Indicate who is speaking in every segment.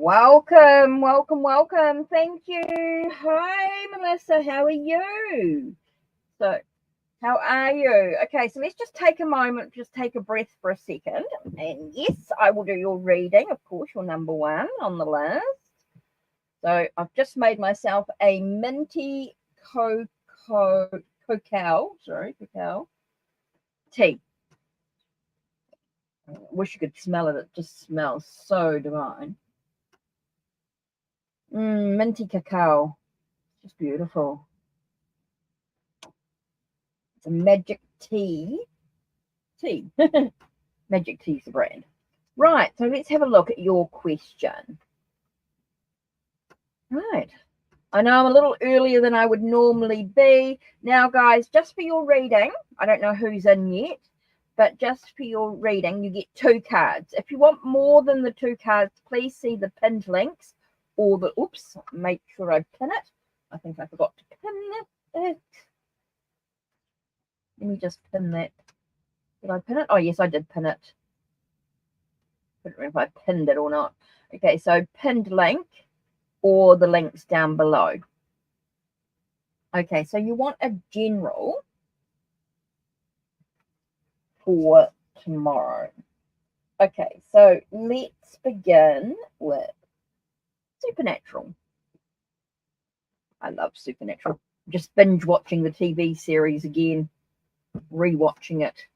Speaker 1: Welcome, welcome, welcome. Thank you. Hi, Melissa. How are you? So, how are you? Okay, so let's just take a moment, just take a breath for a second. And yes, I will do your reading. Of course, you're number one on the list. So, I've just made myself a minty cacao tea. I wish you could smell it. It just smells so divine. Minty cacao. Just beautiful. It's a magic tea. Magic Tea's the brand. Right, so let's have a look at your question. Right. I know I'm a little earlier than I would normally be. Now, guys, just for your reading, I don't know who's in yet, but just for your reading, you get 2 cards. If you want more than the 2 cards, please see the pinned links or the, make sure I pin it. I think I forgot to pin it. Let me just pin that. Did I pin it? Oh, yes, I did pin it. I don't know if I pinned it or not. Okay, so pinned link or the links down below. Okay, so you want a general for tomorrow. Okay, so let's begin with Supernatural. I love Supernatural. Just binge watching the TV series again, rewatching it.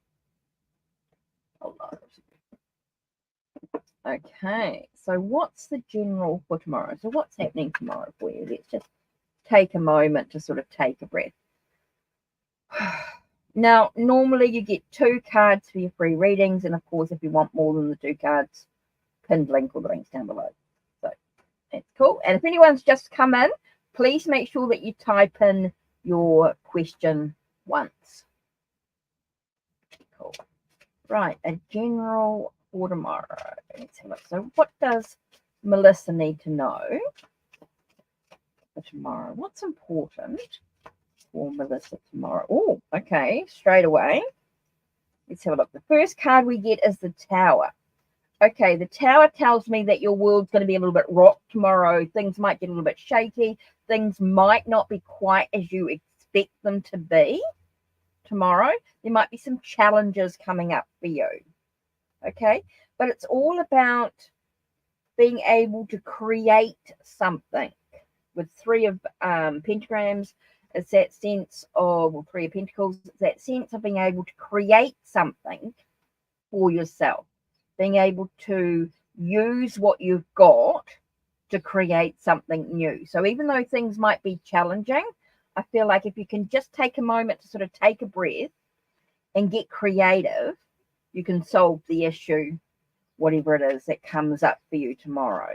Speaker 1: Okay, so what's the general for tomorrow? So what's happening tomorrow for you? Let's just take a moment to sort of take a breath. Now, normally you get 2 cards for your free readings, and of course, if you want more than the 2 cards, pinned link or the links down below. So that's cool. And if anyone's just come in, please make sure that you type in your question once. Cool. Right, a general for tomorrow. Let's have a look. So what does Melissa need to know for tomorrow? What's important for Melissa tomorrow? Oh, okay, straight away. Let's have a look. The first card we get is the Tower. Okay, the Tower tells me that your world's going to be a little bit rocked tomorrow. Things might get a little bit shaky. Things might not be quite as you expect them to be tomorrow. There might be some challenges coming up for you. Okay, but it's all about being able to create something. With 3 of pentagrams, it's that sense of, or 3 of pentacles, it's that sense of being able to create something for yourself, being able to use what you've got to create something new. So even though things might be challenging, I feel like if you can just take a moment to sort of take a breath and get creative, you can solve the issue, whatever it is that comes up for you tomorrow.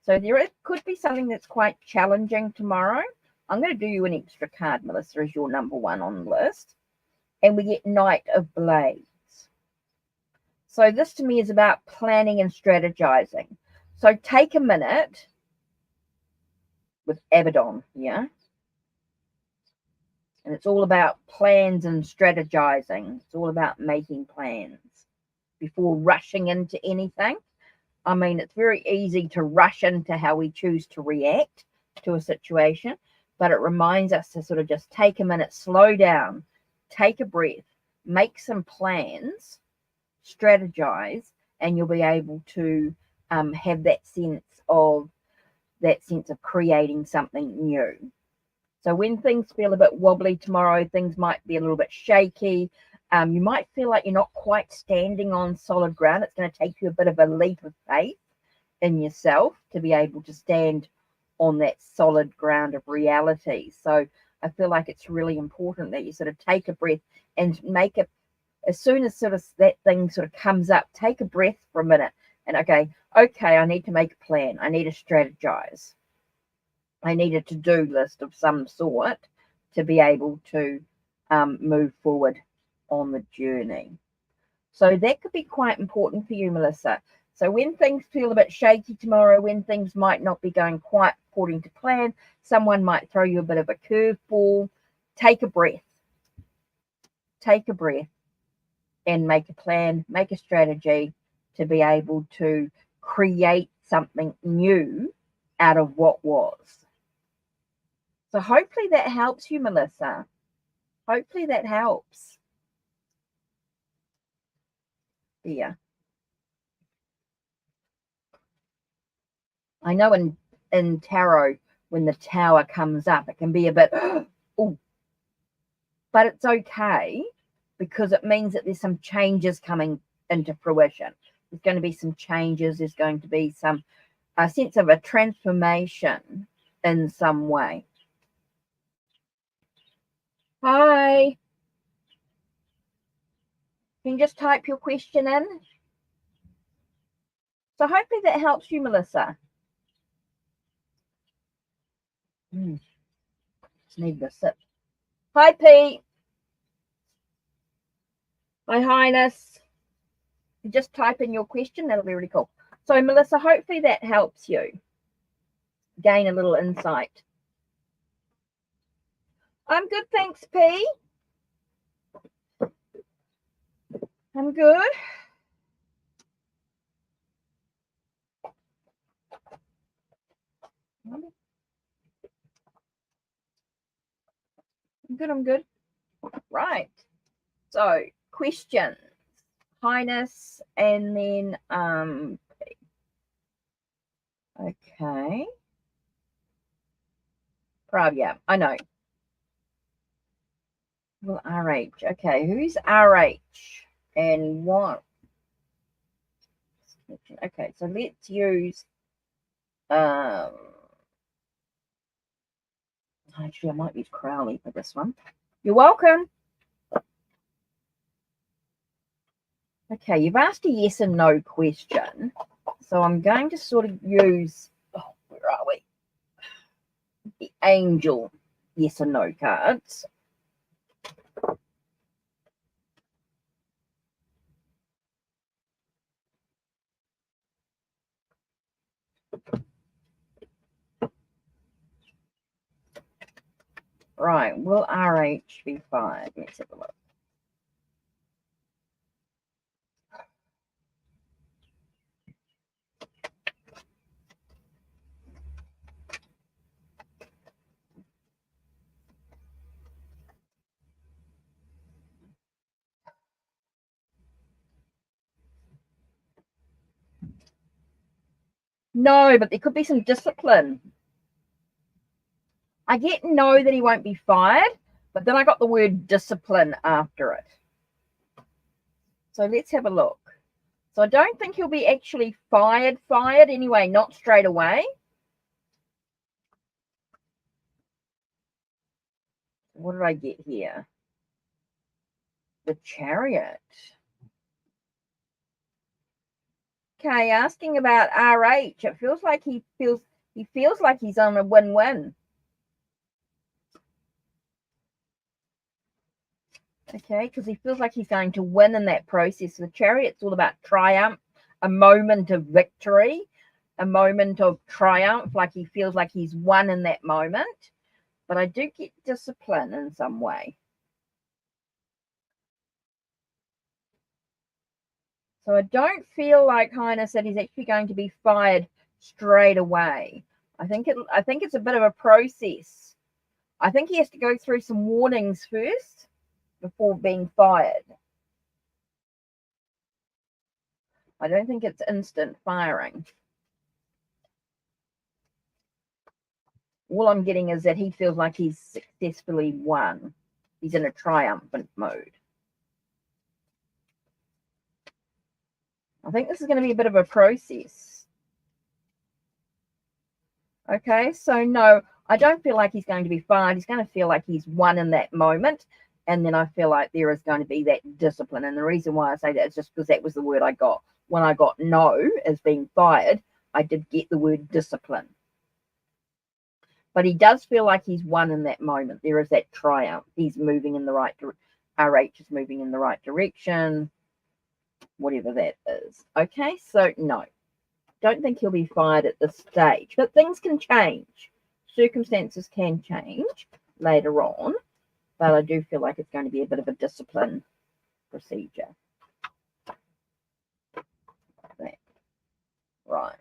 Speaker 1: So there could be something that's quite challenging tomorrow. I'm going to do you an extra card, Melissa, as your number 1 on the list. And we get Knight of Blades. So this to me is about planning and strategizing. So take a minute with Abaddon here. And it's all about plans and strategizing. It's all about making plans before rushing into anything. I mean, it's very easy to rush into how we choose to react to a situation, but it reminds us to sort of just take a minute, slow down, take a breath, make some plans, strategize, and you'll be able to have that sense of creating something new. So when things feel a bit wobbly tomorrow, things might be a little bit shaky. You might feel like you're not quite standing on solid ground. It's going to take you a bit of a leap of faith in yourself to be able to stand on that solid ground of reality. So I feel like it's really important that you sort of take a breath and make it, as soon as sort of that thing sort of comes up, take a breath for a minute and okay, I need to make a plan. I need to strategize. I need a to-do list of some sort to be able to move forward on the journey. So that could be quite important for you, Melissa. So when things feel a bit shaky tomorrow, when things might not be going quite according to plan, someone might throw you a bit of a curveball, take a breath. Take a breath and make a plan, make a strategy to be able to create something new out of what was. So hopefully that helps you, Melissa. Hopefully that helps. Yeah. I know in tarot, when the Tower comes up, it can be a bit, oh, but it's okay because it means that there's some changes coming into fruition. There's going to be some changes. There's going to be a sense of a transformation in some way. Hi. Can you just type your question in? So hopefully that helps you, Melissa. Just need to sip. Hi, Pete. Hi, Highness. Just type in your question. That'll be really cool. So, Melissa, hopefully that helps you gain a little insight. I'm good, thanks, P. I'm good. I'm good. Right. So, questions. Highness, and then okay. Yeah, I know. Well, RH. Okay, who's RH and what? Okay, so let's use actually I might use Crowley for this one. You're welcome. Okay, you've asked a yes and no question. So I'm going to sort of use, where are we? The angel yes and no cards. Right, will RH be 5? Let's have a look. No, but there could be some discipline. I get no that he won't be fired, but then I got the word discipline after it. So let's have a look. So I don't think he'll be actually fired anyway, not straight away. What did I get here? The Chariot. Okay, asking about RH. It feels like he feels like he's on a win-win. Okay, because he feels like he's going to win in that process. The Chariot's all about triumph, a moment of victory, a moment of triumph, like he feels like he's won in that moment. But I do get discipline in some way. So I don't feel like, Highness, that he's actually going to be fired straight away. I think it's a bit of a process. I think he has to go through some warnings first before being fired. I don't think it's instant firing. All I'm getting is that he feels like he's successfully won. He's in a triumphant mode. I think this is going to be a bit of a process. Okay, so no, I don't feel like he's going to be fired. He's going to feel like he's won in that moment. And then I feel like there is going to be that discipline. And the reason why I say that is just because that was the word I got. When I got no as being fired, I did get the word discipline. But he does feel like he's won in that moment. There is that triumph. He's moving in the right direction. RH is moving in the right direction, whatever that is. Okay, so no. Don't think he'll be fired at this stage. But things can change. Circumstances can change later on. But I do feel like it's going to be a bit of a discipline procedure. Right.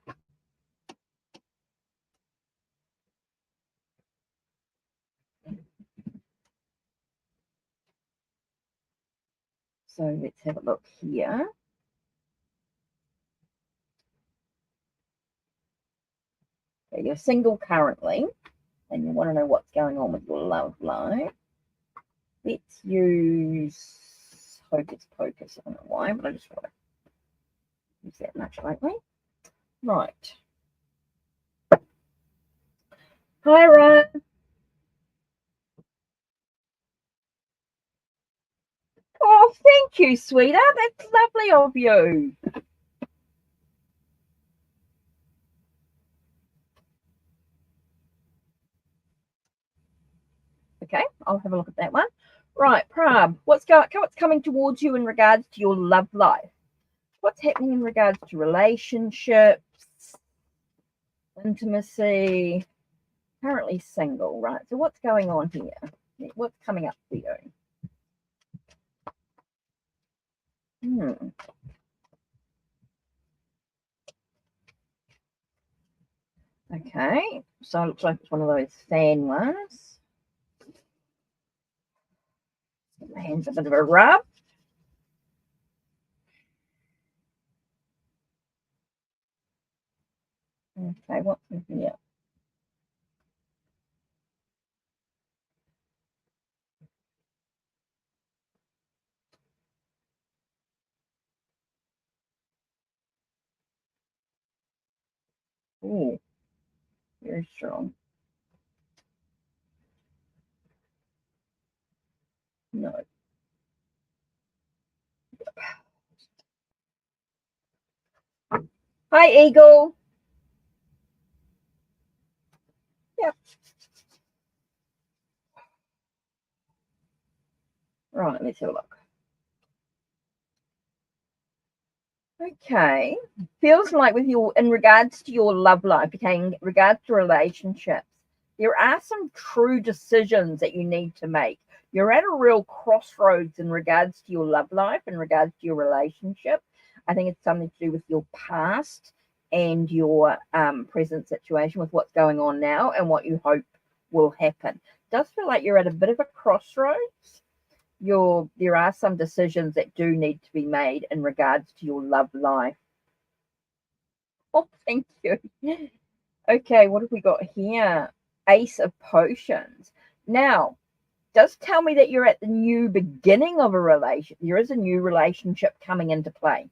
Speaker 1: So let's have a look here. Okay, you're single currently, and you want to know what's going on with your love life. Let's use Hocus Pocus. I don't know why, but I just want to use that much lately. Right. Hi, Ryan. Oh, thank you, sweetheart. That's lovely of you. Okay, I'll have a look at that one. Right, Prab, what's coming towards you in regards to your love life? What's happening in regards to relationships, intimacy? Currently single, right? So what's going on here? What's coming up for you? Okay, so it looks like it's one of those fan ones. Give my hands a bit of a rub. Okay, what's in here? Oh, very strong. No. Hi, Eagle. Yep. Right, let's have a look. Okay. Feels like in regards to your love life, okay, in regards to relationships, there are some true decisions that you need to make. You're at a real crossroads in regards to your love life, in regards to your relationship. I think it's something to do with your past and your present situation with what's going on now and what you hope will happen. It does feel like you're at a bit of a crossroads. There are some decisions that do need to be made in regards to your love life. Oh, thank you. Okay, what have we got here? Ace of Potions. Now, does tell me that you're at the new beginning of a relationship. There is a new relationship coming into play.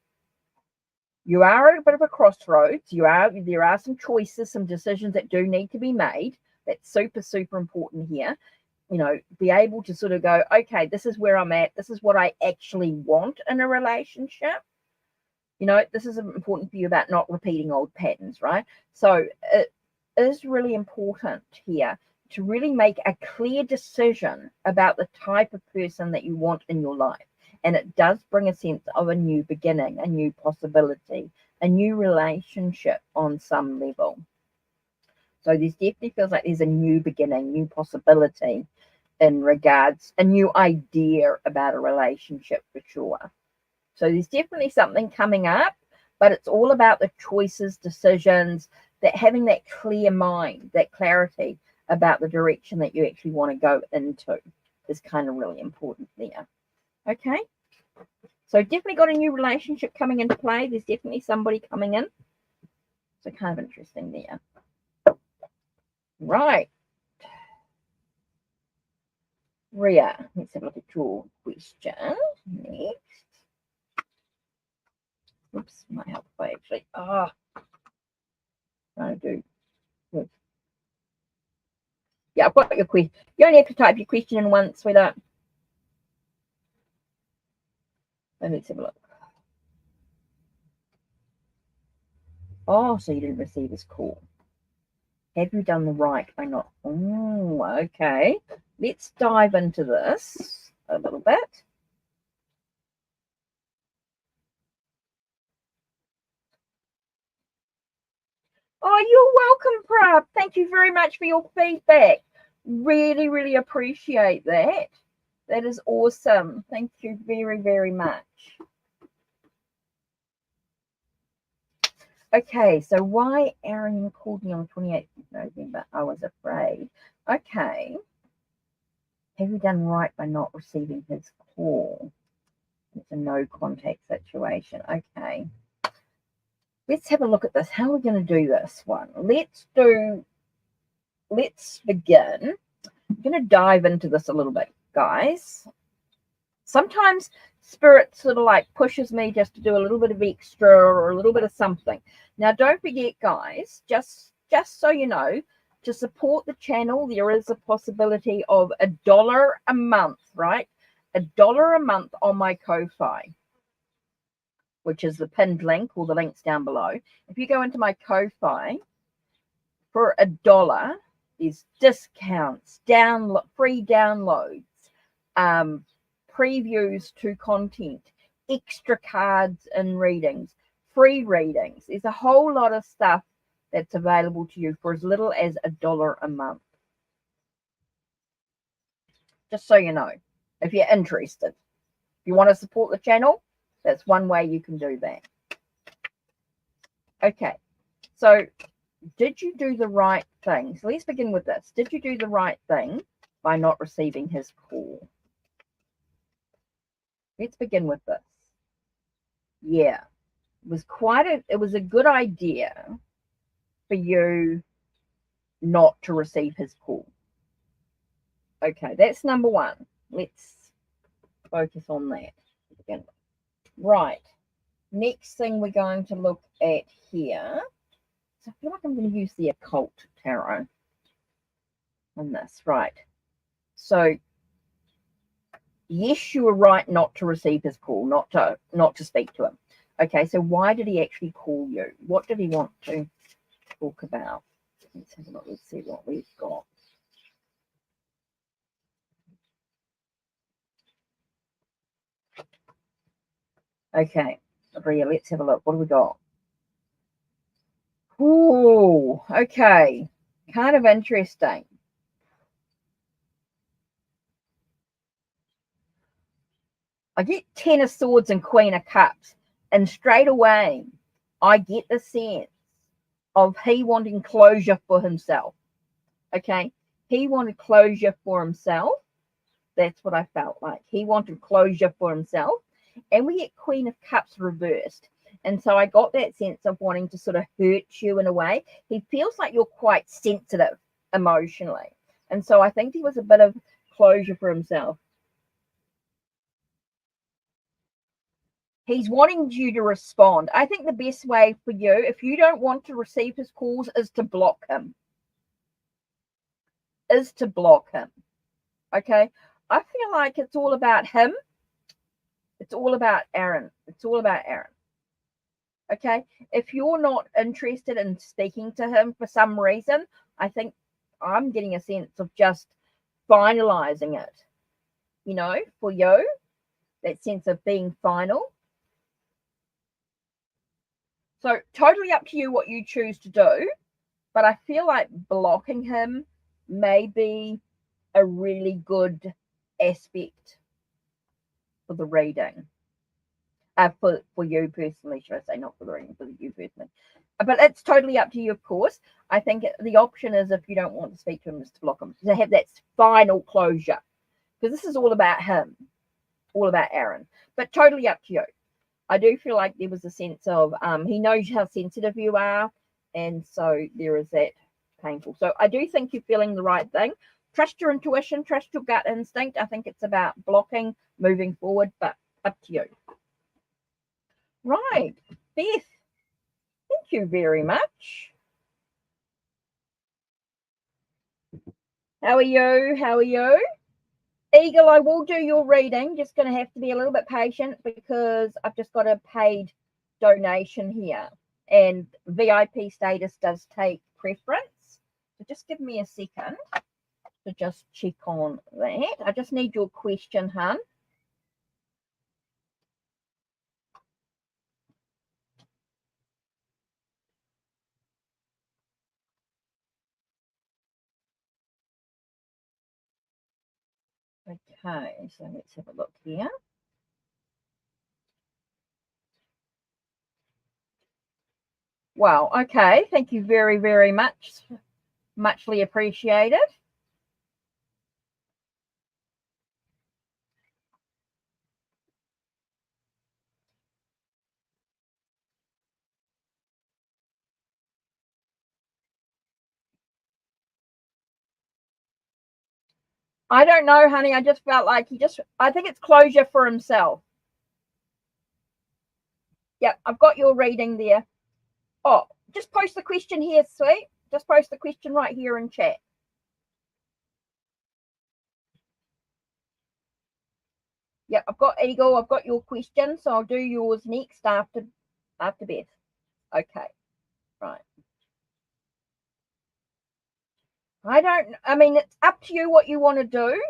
Speaker 1: You are at a bit of a crossroads. There are some choices, some decisions that do need to be made. That's super, super important here. Be able to sort of go, okay, this is where I'm at. This is what I actually want in a relationship. This is important for you about not repeating old patterns, right? So it is really important here to really make a clear decision about the type of person that you want in your life. And it does bring a sense of a new beginning, a new possibility, a new relationship on some level. So this definitely feels like there's a new beginning, new possibility in regards, a new idea about a relationship for sure. So there's definitely something coming up, but it's all about the choices, decisions, that having that clear mind, that clarity about the direction that you actually want to go into is kind of really important there. Okay. So definitely got a new relationship coming into play. There's definitely somebody coming in. So kind of interesting there. Right. Ria, let's have a look at your question next. Oops, might help if I actually trying to do. Yeah, I've got your question. You only have to type your question in once, sweetheart. Let's have a look. Oh, so you didn't receive this call. Have you done the right by not? Oh, okay. Let's dive into this a little bit. Oh, you're welcome, Prab. Thank you very much for your feedback. Really, really appreciate that. That is awesome. Thank you very, very much. Okay, so why Aaron called me on the 28th of November? I was afraid. Okay. Have you done right by not receiving his call? It's a no contact situation. Okay. Let's have a look at this. How are we going to do this one? Let's begin. I'm going to dive into this a little bit, guys. Sometimes spirit sort of like pushes me just to do a little bit of extra or a little bit of something. Now, don't forget, guys, just so you know, to support the channel, there is a possibility of $1 a month, right? $1 a month on my Ko-Fi, which is the pinned link or the links down below. If you go into my Ko-Fi, for $1, there's discounts, free downloads, previews to content, extra cards and readings, free readings. There's a whole lot of stuff that's available to you for as little as $1 a month. Just so you know, if you're interested. If you want to support the channel, that's one way you can do that. Okay, so did you do the right thing? So let's begin with this. Did you do the right thing by not receiving his call? Let's begin with this. Yeah, it was a good idea for you not to receive his call. Okay, that's number one. Let's focus on that. Right. Next thing we're going to look at here. So I feel like I'm going to use the occult tarot on this. Right. So yes, you were right not to receive his call, not to speak to him. Okay, so why did he actually call you? What did he want to talk about? Let's have a look. Let's see what we've got. Okay, Ria, let's have a look. What do we got? Oh, okay. Kind of interesting. I get 10 of Swords and Queen of Cups, and straight away I get the sense of he wanting closure for himself. Okay, he wanted closure for himself. That's what I felt like. He wanted closure for himself. And we get Queen of Cups reversed. And so I got that sense of wanting to sort of hurt you in a way. He feels like you're quite sensitive emotionally. And so I think he was a bit of closure for himself. He's wanting you to respond. I think the best way for you, if you don't want to receive his calls, is to block him. Okay? I feel like it's all about him. It's all about Aaron. Okay? If you're not interested in speaking to him for some reason, I think I'm getting a sense of just finalizing it. You know, for you, that sense of being final. So totally up to you what you choose to do. But I feel like blocking him may be a really good aspect for the reading. For you personally, should I say, not for the reading, for you personally. But it's totally up to you, of course. I think the option is, if you don't want to speak to him, is to block him, to have that final closure. Because this is all about him, all about Aaron. But totally up to you. I do feel like there was a sense of he knows how sensitive you are, and so there is that painful. So I do think you're feeling the right thing. Trust your intuition, trust your gut instinct. I think it's about blocking, moving forward, but up to you. Right, Beth, thank you very much. How are you? Eagle, I will do your reading. Just going to have to be a little bit patient because I've just got a paid donation here. And VIP status does take preference. So just give me a second to just check on that. I just need your question, hun. Okay, so let's have a look here. Wow, okay. Thank you very, very much. Muchly appreciated. I don't know, honey. I just felt like I think it's closure for himself. Yep, I've got your reading there. Oh, just post the question here, sweet. Just post the question right here in chat. Yep, I've got Eagle. I've got your question, so I'll do yours next after Beth. Okay, right. I mean, it's up to you what you want to do.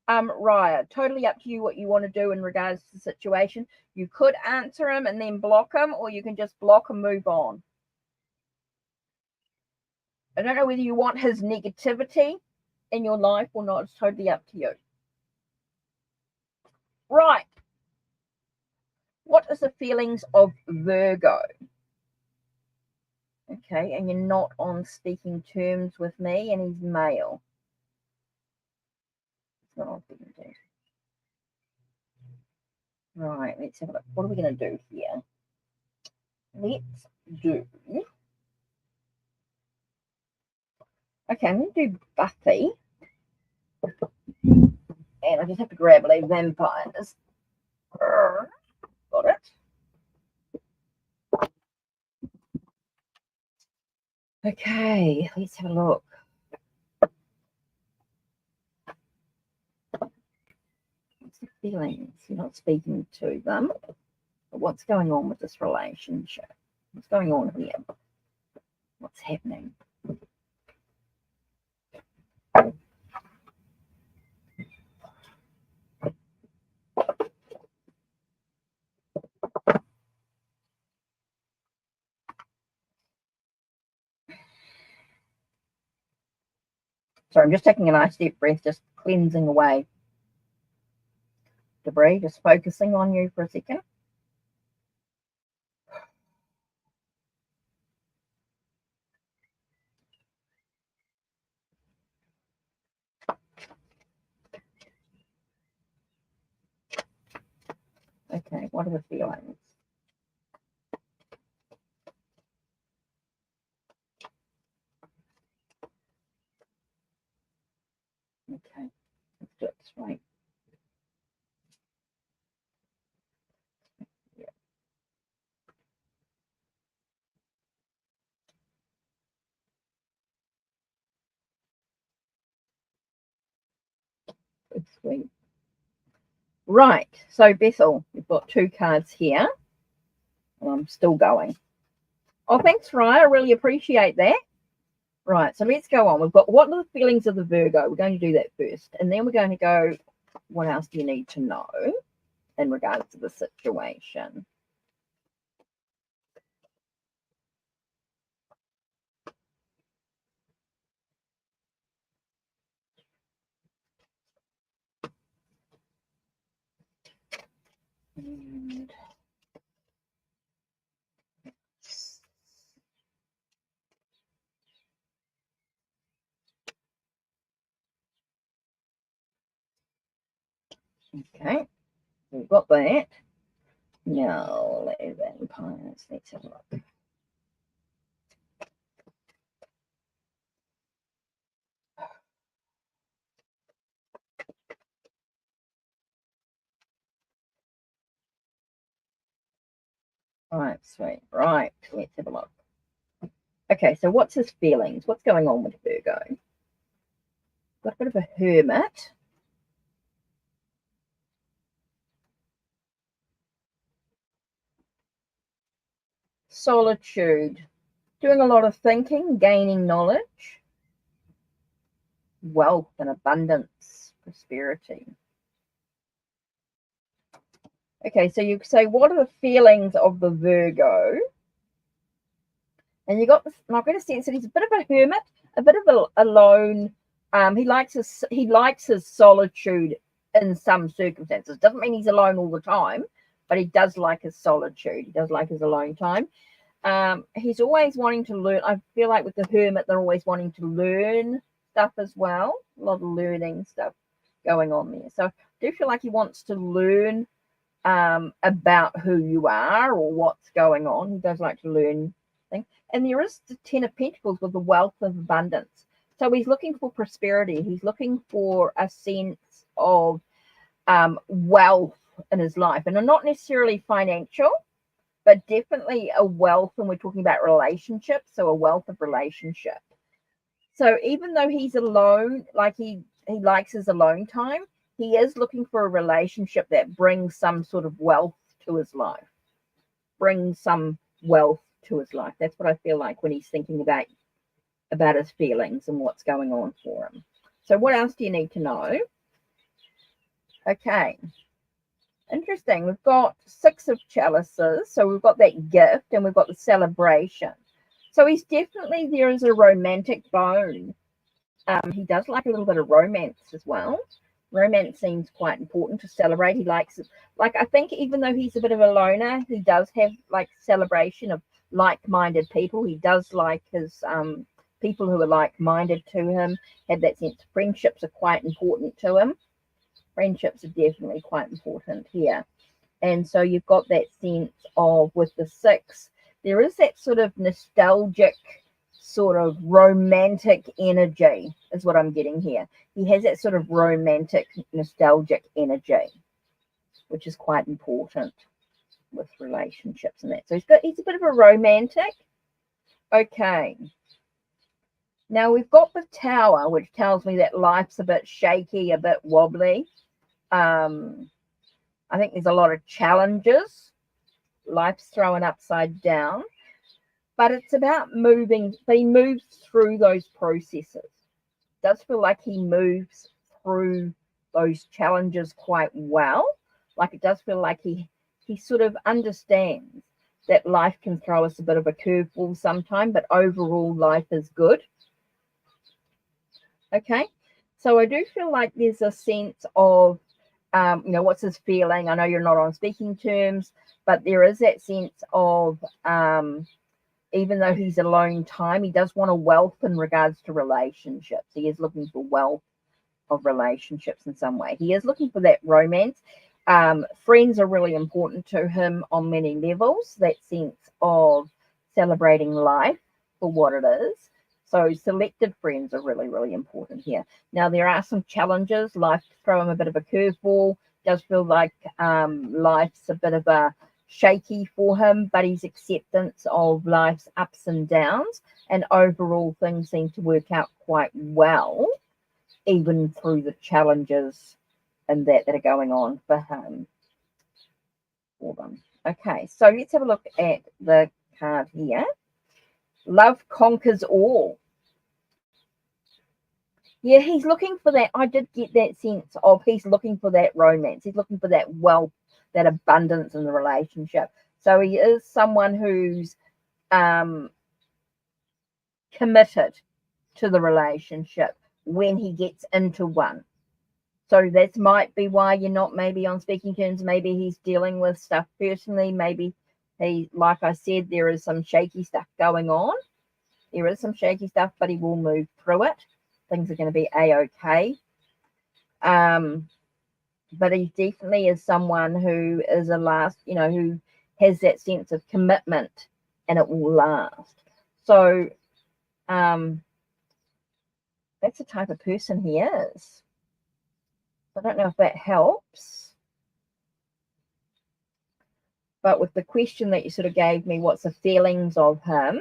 Speaker 1: Raya, totally up to you what you want to do in regards to the situation. You could answer him and then block him, or you can just block and move on. I don't know whether you want his negativity in your life or not. It's totally up to you. Right. What is the feelings of Virgo? Okay, and you're not on speaking terms with me, and he's male. It's not on speaking terms. Right, let's have a look. What are we going to do here? Let's do. Okay, I'm going to do Buffy. And I just have to grab a vampires. Got it. Okay, let's have a look. What's the feelings? You're not speaking to them. But what's going on with this relationship? What's going on here? What's happening? So I'm just taking a nice deep breath, just cleansing away debris, just focusing on you for a second. Okay, what are the feelings? Okay, let's do it this way. Yeah. Good, sweet. Right, so Bethel, we've got 2 cards here. And I'm still going. Oh, thanks, Ryan. I really appreciate that. Right, so let's go on. We've got what are the feelings of the Virgo? We're going to do that first. And then we're going to go, what else do you need to know in regards to the situation? And okay, so we've got that. Now, vampires. Let's have a look. Right, sweet. Right, let's have a look. Okay, so what's his feelings? What's going on with Virgo? Got a bit of a hermit. Solitude. Doing a lot of thinking, gaining knowledge. Wealth and abundance, prosperity. Okay, so you say, what are the feelings of the Virgo? And you got this, and I've got a sense that he's a bit of a hermit, a bit of alone. He likes his solitude in some circumstances. Doesn't mean he's alone all the time, but he does like his solitude. He does like his alone time. He's always wanting to learn. I feel like with the hermit, they're always wanting to learn stuff as well. A lot of learning stuff going on there. So I do feel like he wants to learn about who you are or what's going on. He does like to learn things. And there is the 10 of Pentacles with the wealth of abundance. So he's looking for prosperity. He's looking for a sense of wealth in his life, and not necessarily financial, but definitely a wealth. And we're talking about relationships, so a wealth of relationship. So even though he's alone, like he likes his alone time, he is looking for a relationship that brings some sort of wealth to his life, brings some wealth to his life. That's what I feel like when he's thinking about his feelings and what's going on for him. So what else do you need to know? Okay. Interesting. We've got 6 of chalices. So we've got that gift and we've got the celebration. So he's definitely, there is a romantic bone. He does like a little bit of romance as well. Romance seems quite important to celebrate. He likes it. Like, I think even though he's a bit of a loner, he does have like celebration of like-minded people. He does like his people who are like-minded to him, have that sense. Friendships are quite important to him. Friendships are definitely quite important here. And so you've got that sense of, with the 6, there is that sort of nostalgic, sort of romantic energy is what I'm getting here. He has that sort of romantic, nostalgic energy, which is quite important with relationships and that. So he's a bit of a romantic. Okay. Now we've got the Tower, which tells me that life's a bit shaky, a bit wobbly. I think there's a lot of challenges. Life's thrown upside down. But it's about moving. But he moves through those processes. It does feel like he moves through those challenges quite well. Like, it does feel like he sort of understands that life can throw us a bit of a curveball sometime, but overall life is good. Okay, so I do feel like there's a sense of, what's his feeling? I know you're not on speaking terms, but there is that sense of, even though he's alone time, he does want a wealth in regards to relationships. He is looking for wealth of relationships in some way. He is looking for that romance. Friends are really important to him on many levels, that sense of celebrating life for what it is. So selected friends are really, really important here. Now, there are some challenges. Life throw him a bit of a curveball. Does feel like life's a bit of a shaky for him, but his acceptance of life's ups and downs, and overall things seem to work out quite well, even through the challenges and that are going on for him. For them. Okay, so let's have a look at the card here. Love conquers all. Yeah, he's looking for that. I did get that sense of he's looking for that romance. He's looking for that wealth, that abundance in the relationship. So he is someone who's committed to the relationship when he gets into one. So that might be why you're not maybe on speaking terms. Maybe he's dealing with stuff personally. Maybe he, like I said, there is some shaky stuff going on. There is some shaky stuff, but he will move through it. Things are going to be a-okay. But he definitely is someone who is who has that sense of commitment, and it will last. So that's the type of person he is. I don't know if that helps. But with the question that you sort of gave me, what's the feelings of him?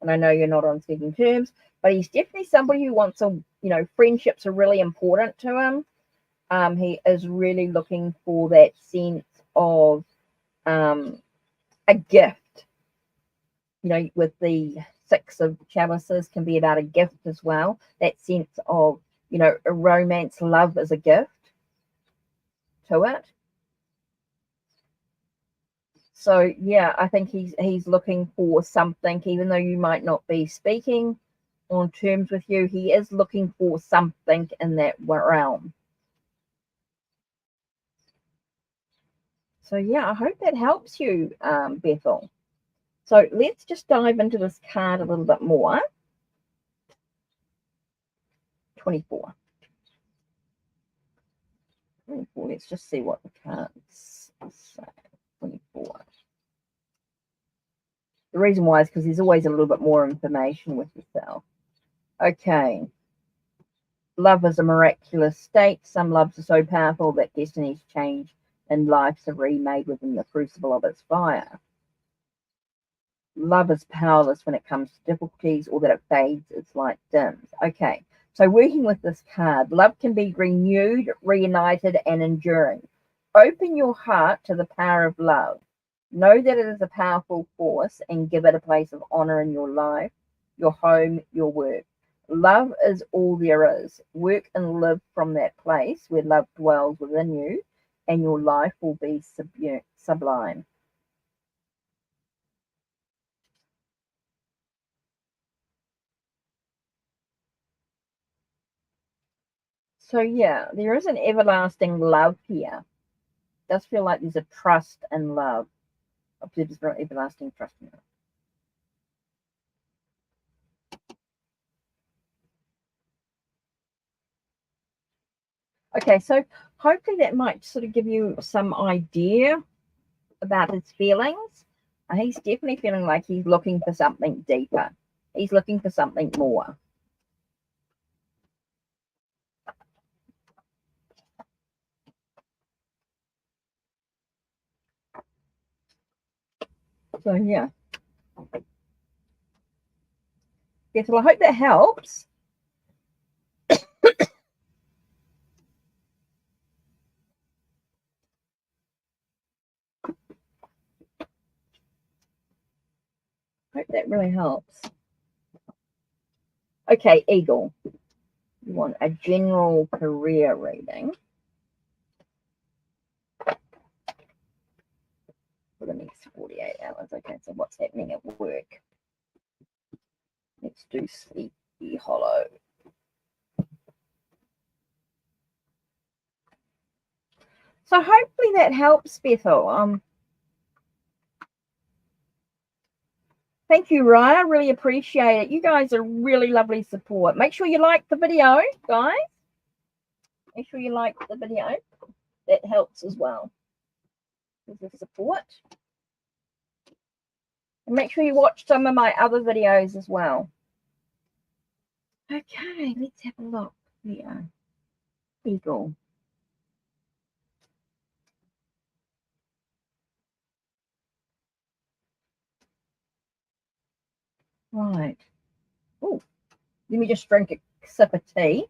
Speaker 1: And I know you're not on speaking terms, but he's definitely somebody who wants friendships are really important to him. He is really looking for that sense of a gift. With the 6 of chalices can be about a gift as well. That sense of, a romance, love is a gift to it. So yeah, I think he's looking for something, even though you might not be speaking on terms with you, he is looking for something in that realm. So yeah, I hope that helps you, Bethel. So let's just dive into this card a little bit more. 24. Let's just see what the cards say. 24. The reason why is because there's always a little bit more information with yourself. Okay. Love is a miraculous state. Some loves are so powerful that destinies change and lives are remade within the crucible of its fire. Love is powerless when it comes to difficulties, or that it fades, its light dims. Okay, so working with this card, love can be renewed, reunited, and enduring. Open your heart to the power of love. Know that it is a powerful force and give it a place of honor in your life, your home, your work. Love is all there is. Work and live from that place where love dwells within you, and your life will be sublime. So yeah, there is an everlasting love here. It does feel like there's a trust and love. There's everlasting trust and love. Okay, so hopefully that might sort of give you some idea about his feelings. He's definitely feeling like he's looking for something deeper. He's looking for something more. So yeah. Yes, well, I hope that helps. Hope that really helps. Okay, Eagle. You want a general career reading for the next 48 hours. Okay, so what's happening at work? Let's do Sleepy Hollow. So hopefully that helps, Bethel. Thank you, Raya. Really appreciate it. You guys are really lovely support. Make sure you like the video, guys. Make sure you like the video. That helps as well with the support. And make sure you watch some of my other videos as well. Okay, let's have a look here. Eagle. Right. Oh, let me just drink a sip of tea.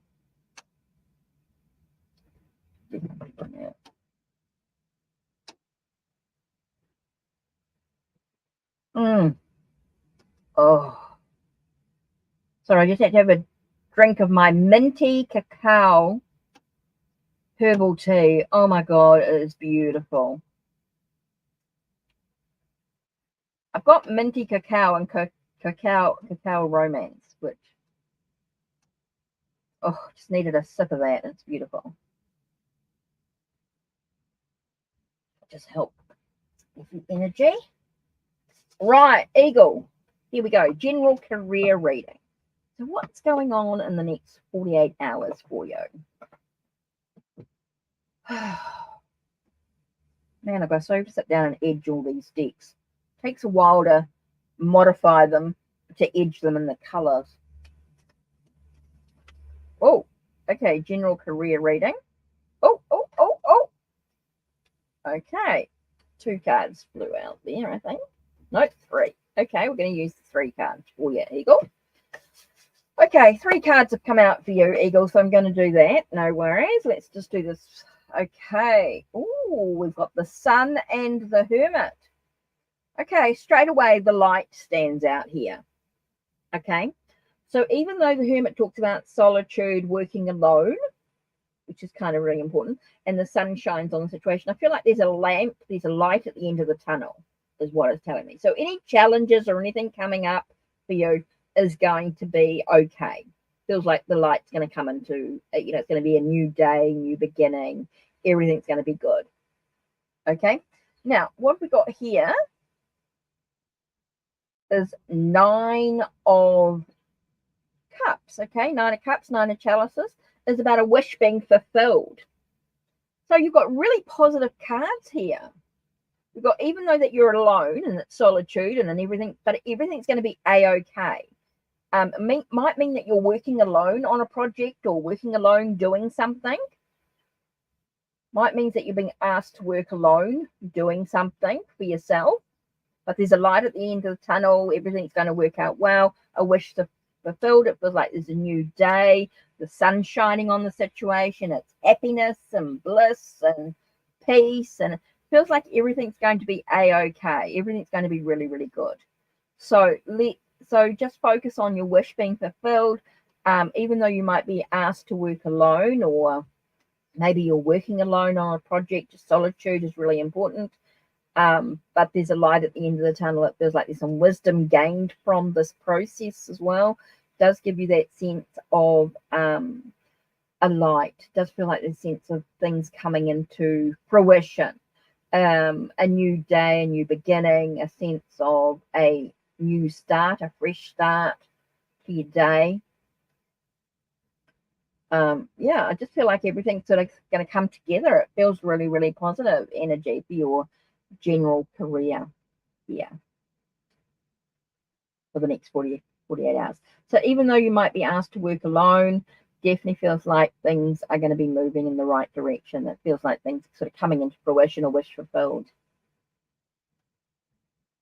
Speaker 1: Oh, sorry, I just had to have a drink of my minty cacao herbal tea. Oh my God, it is beautiful. I've got minty cacao and cacao romance, which, oh, just needed a sip of that. It's beautiful. Just help with the energy. Right, Eagle. Here we go. General career reading. So what's going on in the next 48 hours for you? Man, I've got to sit down and edge all these decks. It takes a while to modify them, to edge them in the colors. Oh, okay. General career reading. Oh. Okay. 2 cards flew out there, I think. No, 3. Okay, we're going to use the 3 cards for you, Eagle. Okay, 3 cards have come out for you, Eagle, so I'm going to do that. No worries. Let's just do this. Okay. Oh, we've got the Sun and the Hermit. Okay, straight away, the light stands out here. Okay. So even though the Hermit talks about solitude, working alone, which is kind of really important, and the sun shines on the situation, I feel like there's a lamp, there's a light at the end of the tunnel, is what it's telling me. So any challenges or anything coming up for you is going to be okay. Feels like the light's going to come into, it's going to be a new day, new beginning. Everything's going to be good. Okay. Now, what we got here is 9 of Cups. Okay. 9 of Cups, 9 of Chalices is about a wish being fulfilled. So you've got really positive cards here. You've got, even though that you're alone and it's solitude and everything, but everything's going to be a-okay. might mean that you're working alone on a project or working alone doing something. Might mean that you're being asked to work alone doing something for yourself. But there's a light at the end of the tunnel. Everything's going to work out well. A wish to fulfilled. It feels like there's a new day. The sun's shining on the situation. It's happiness and bliss and peace. And it feels like everything's going to be a-okay. Everything's going to be really, really good. So just focus on your wish being fulfilled. Even though you might be asked to work alone, or maybe you're working alone on a project, solitude is really important. But there's a light at the end of the tunnel. It feels like there's some wisdom gained from this process as well. It does give you that sense of a light. It does feel like there's a sense of things coming into fruition. A new day, a new beginning, a sense of a new start, a fresh start to your day. Yeah, I just feel like everything's sort of going to come together. It feels really, really positive energy for your general career here for the next 48 hours. So even though you might be asked to work alone, definitely feels like things are going to be moving in the right direction. It feels like things are sort of coming into fruition or wish fulfilled.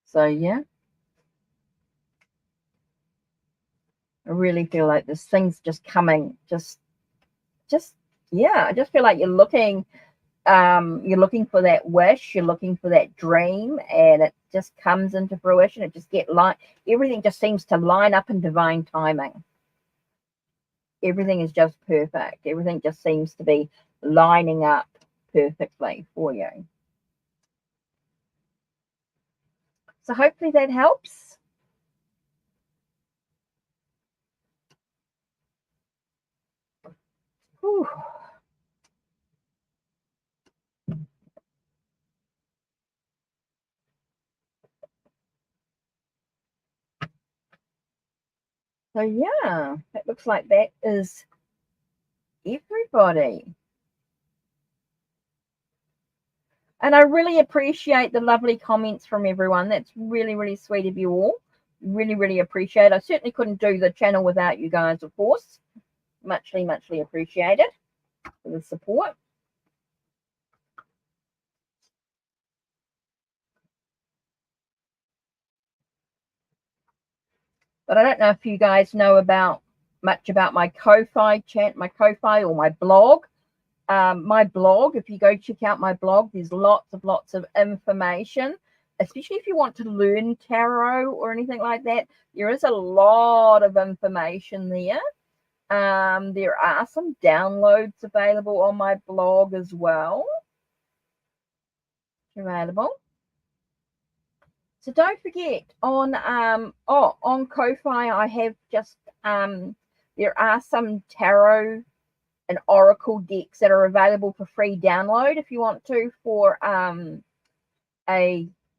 Speaker 1: So yeah, I really feel like this thing's just coming, yeah, I just feel like you're looking for that wish, you're looking for that dream, and it just comes into fruition. It just everything just seems to line up in divine timing. Everything is just perfect. Everything just seems to be lining up perfectly for you. So hopefully that helps. Whew. So yeah, it looks like that is everybody. And I really appreciate the lovely comments from everyone. That's really, really sweet of you all. Really, really appreciate it. I certainly couldn't do the channel without you guys, of course. Muchly, muchly appreciated for the support. But I don't know if you guys know much about my Ko-Fi or my blog. My blog, if you go check out my blog, there's lots of information, especially if you want to learn tarot or anything like that. There is a lot of information there. There are some downloads available on my blog as well. Available. So don't forget on Ko-Fi I have just there are some tarot and oracle decks that are available for free download if you want to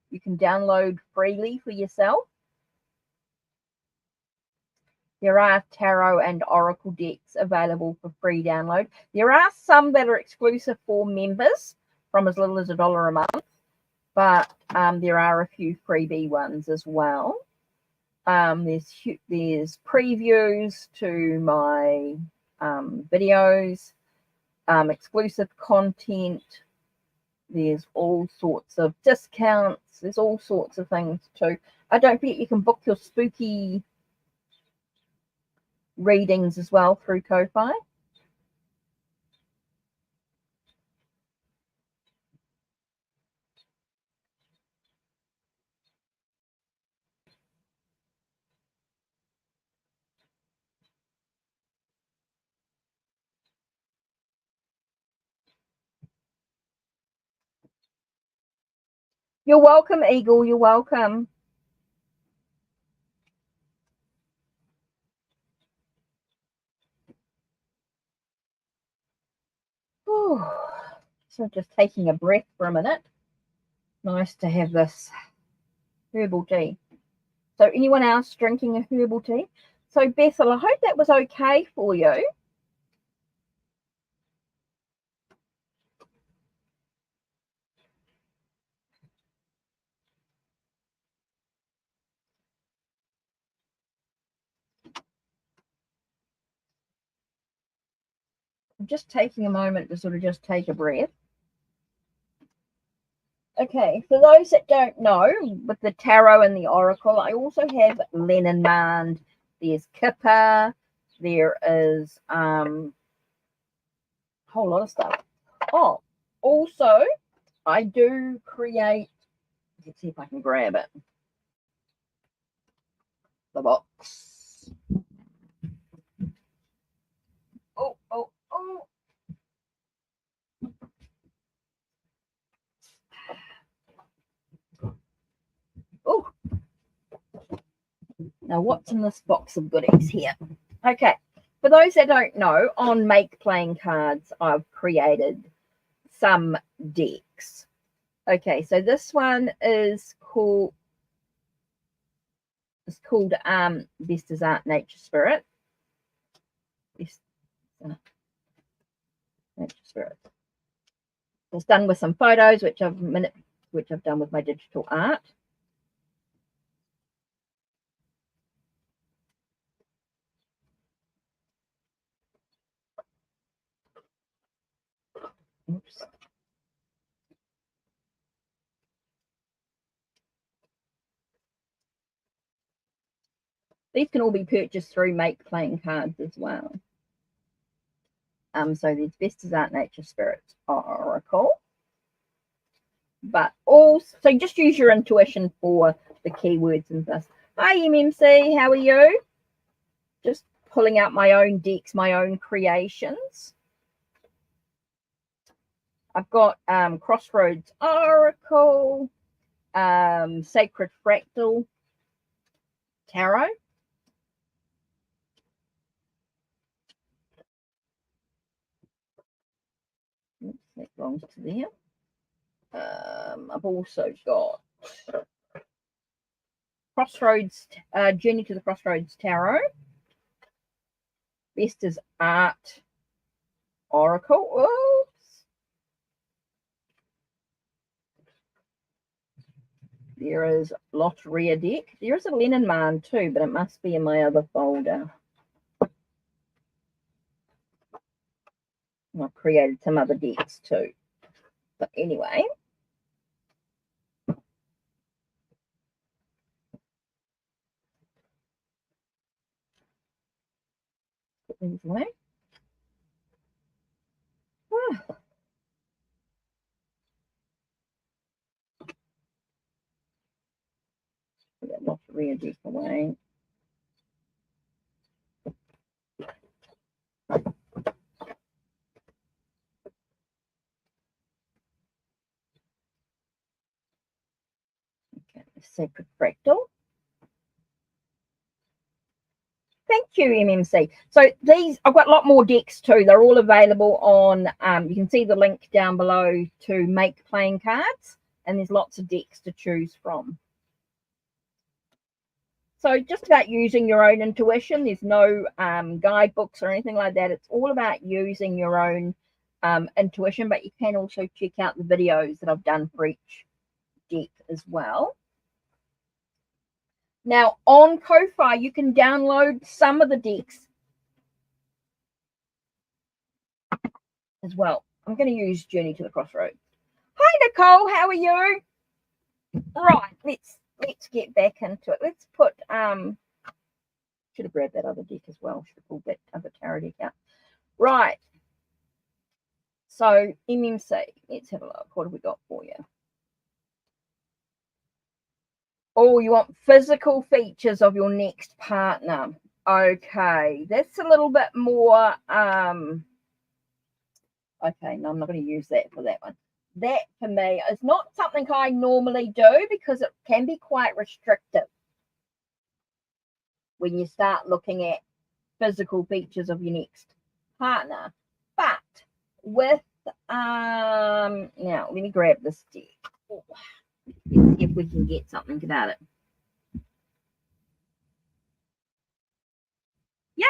Speaker 1: you can download freely for yourself. There are tarot and oracle decks available for free download. There are some that are exclusive for members from as little as $1 a month, but there are a few freebie ones as well. There's previews to my videos, exclusive content. There's all sorts of discounts. There's all sorts of things too. Don't forget you can book your spooky readings as well through Ko-Fi. You're welcome, Eagle. You're welcome. Whew. So just taking a breath for a minute. Nice to have this herbal tea. So anyone else drinking a herbal tea? So Bethel, I hope that was okay for you. just taking a moment to sort of just take a breath. Okay, for those that don't know, with the tarot and the oracle, I also have Lenormand. There's Kipper. There is a whole lot of stuff. Oh, also, I do create. Let's see if I can grab it. The box. Oh, oh, oh. Oh. Now, what's in this box of goodies here? Okay, for those that don't know, on Make Playing Cards, I've created some decks. Okay, so this one is called Best as Art Nature Spirit. Best Nature Spirit. It's done with some photos, which I've done with my digital art. Oops. These can all be purchased through Make Playing Cards as well. So there's Best as Art Nature Spirit Oracle. But also, so just use your intuition for the keywords and this. Hi, MMC, how are you? Just pulling out my own decks, my own creations. I've got Crossroads Oracle, Sacred Fractal Tarot. Oops, that belongs to there. I've also got Crossroads, Journey to the Crossroads Tarot. Best as Art Oracle. Oops. There is Lotteria deck. There is a Lenormand too, but it must be in my other folder. I've created some other decks too. But anyway. Put these away. Ah. Put that Lotteria deck away. Okay, Sacred Fractal. Thank you, MMC. So these, I've got a lot more decks too. They're all available on, you can see the link down below to Make Playing Cards, and there's lots of decks to choose from. So just about using your own intuition. There's no guidebooks or anything like that. It's all about using your own intuition, but you can also check out the videos that I've done for each deck as well. Now, on Ko-Fi, you can download some of the decks as well. I'm going to use Journey to the Crossroads. Hi, Nicole. How are you? Right. Let's get back into it. Let's put should have grabbed that other deck as well. Should have pulled that other tarot deck out. Right. So MMC. Let's have a look. What have we got for you? Oh, you want physical features of your next partner. Okay, that's a little bit more okay, no, I'm not going to use that for that one. That for me is not something I normally do because it can be quite restrictive when you start looking at physical features of your next partner. But with now let me grab this deck. Oh, let's see if we can get something about it. Yeah.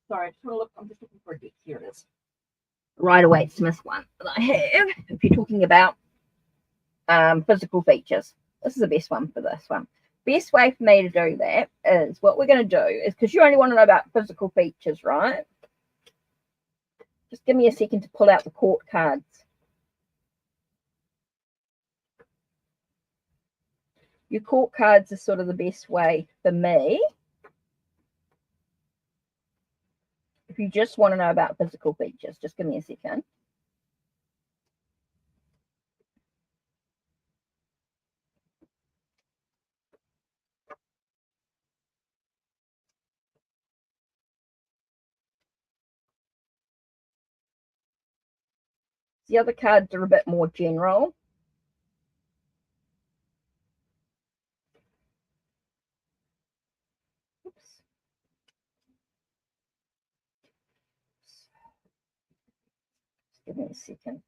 Speaker 1: Sorry, I'm just looking for a deck. Here it is. Rider-Waite Smith one that I have. If you're talking about physical features. This is the best one for this one. Best way for me to do that is what we're going to do is, because you only want to know about physical features, right? Just give me a second to pull out the court cards. Your court cards are sort of the best way for me. If you just want to know about physical features, just give me a second. The other cards are a bit more general. Oops. Just give me a second.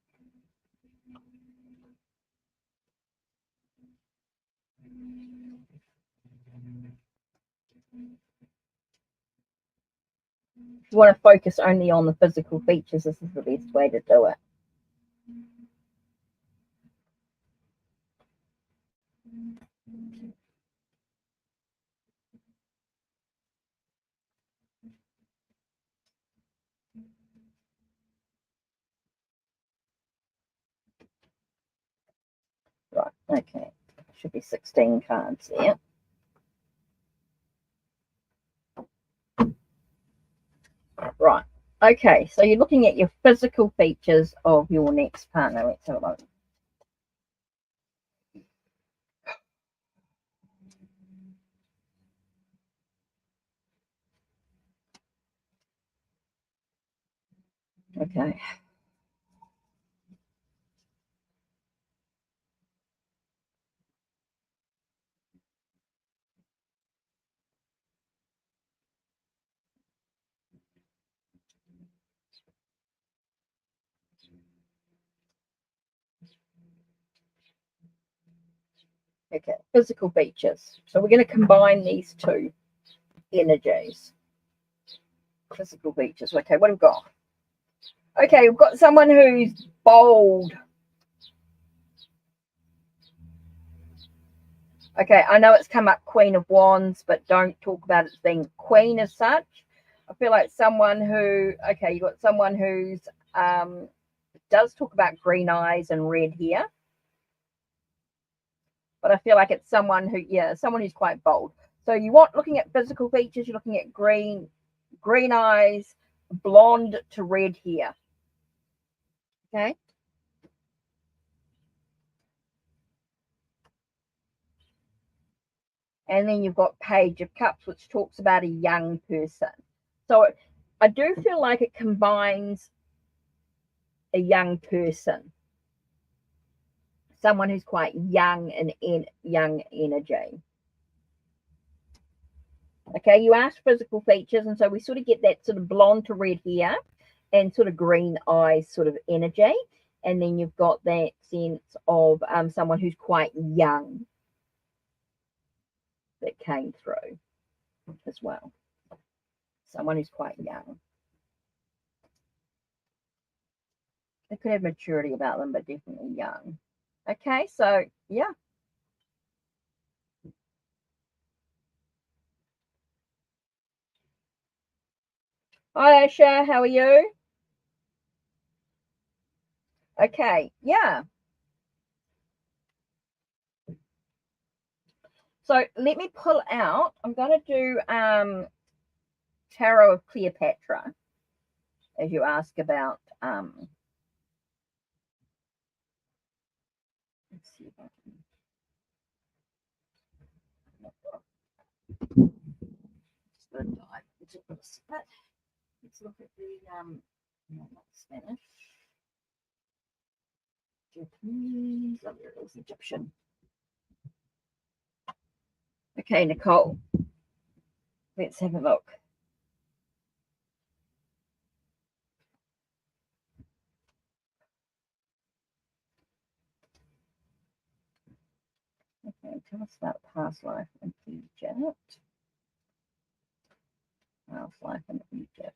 Speaker 1: If you want to focus only on the physical features, this is the best way to do it. Right, okay. Should be 16 cards there. Right, okay. So you're looking at your physical features of your next partner. Let's have a look. Okay. Okay, physical features. So we're going to combine these two energies. Physical features. Okay, what have we got? Okay, we've got someone who's bold. Okay, I know it's come up Queen of Wands, but don't talk about it as being Queen as such. I feel like someone who, okay, you've got someone who's does talk about green eyes and red hair. But I feel like it's someone who, yeah, someone who's quite bold. So you want, looking at physical features, you're looking at green eyes, blonde to red hair. Okay. And then you've got Page of Cups, which talks about a young person. So I do feel like it combines a young person, someone who's quite young and in young energy. Okay, you asked physical features, and so we sort of get that sort of blonde to red hair and sort of green eyes sort of energy. And then you've got that sense of someone who's quite young that came through as well. Someone who's quite young. They could have maturity about them, but definitely young. Okay, so yeah. Hi, Asha, how are you? Okay, yeah. So let me pull out. I'm going to do Tarot of Cleopatra, as you ask about. Let's see if I can. Just dive into this. Let's look at the no, not Spanish, Japanese. Oh, there it is, Egyptian. Okay, Nicole. Let's have a look. Okay, tell us about past life in Egypt. Past life in Egypt.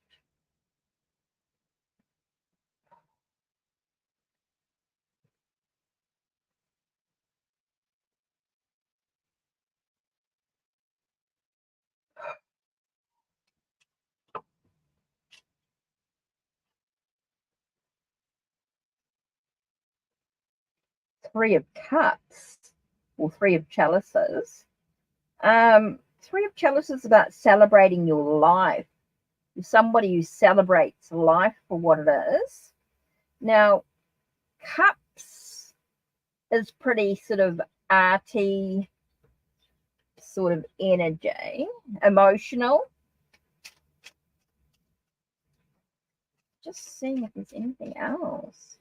Speaker 1: Three of Cups or Three of Chalices. Three of Chalices is about celebrating your life. You're somebody who celebrates life for what it is. Now, Cups is pretty sort of arty sort of energy, emotional. Just seeing if there's anything else.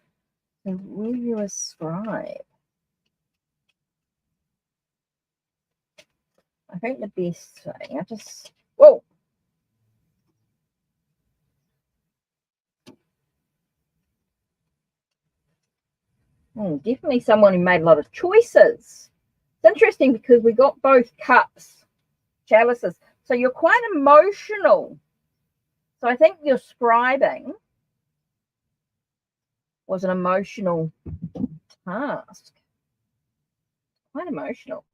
Speaker 1: So will you ascribe? I think the best thing, whoa. Definitely someone who made a lot of choices. It's interesting because we got both cups, chalices. So you're quite emotional. So I think your scribing was an emotional task. Quite emotional.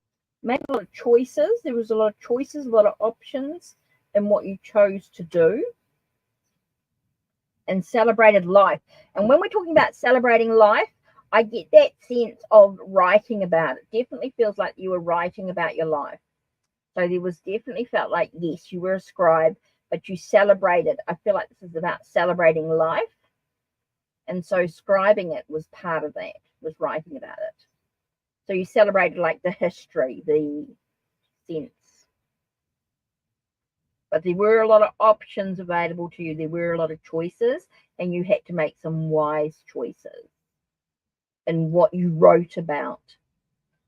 Speaker 1: Made a lot of choices. There was a lot of choices, a lot of options in what you chose to do. And celebrated life. And when we're talking about celebrating life, I get that sense of writing about it. Definitely feels like you were writing about your life. So there was definitely felt like, yes, you were a scribe, but you celebrated. I feel like this is about celebrating life. And so scribing it was part of that, was writing about it. So you celebrated like the history, the sense. But there were a lot of options available to you. There were a lot of choices, and you had to make some wise choices in what you wrote about.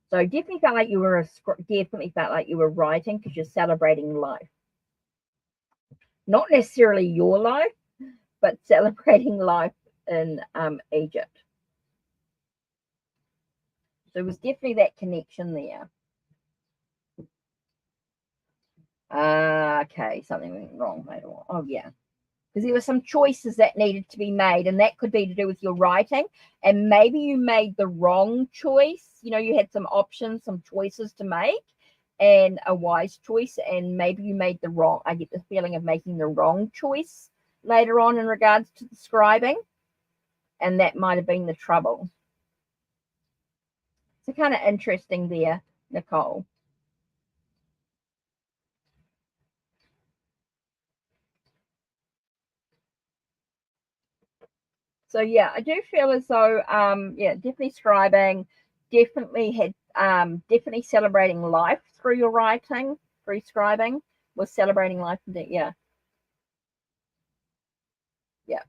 Speaker 1: So I definitely felt like you were writing because you're celebrating life. Not necessarily your life, but celebrating life in Egypt. So it was definitely that connection there. Okay, something went wrong later on. Oh, yeah. Because there were some choices that needed to be made, and that could be to do with your writing. And maybe you made the wrong choice. You know, you had some options, some choices to make, and a wise choice. And maybe you made the wrong, I get the feeling of making the wrong choice later on in regards to the scribing. And that might have been the trouble. So kind of interesting there, Nicole. So yeah, I do feel as though yeah, definitely scribing, definitely had definitely celebrating life through your writing, through scribing, was celebrating life indeed. Yeah. Yeah.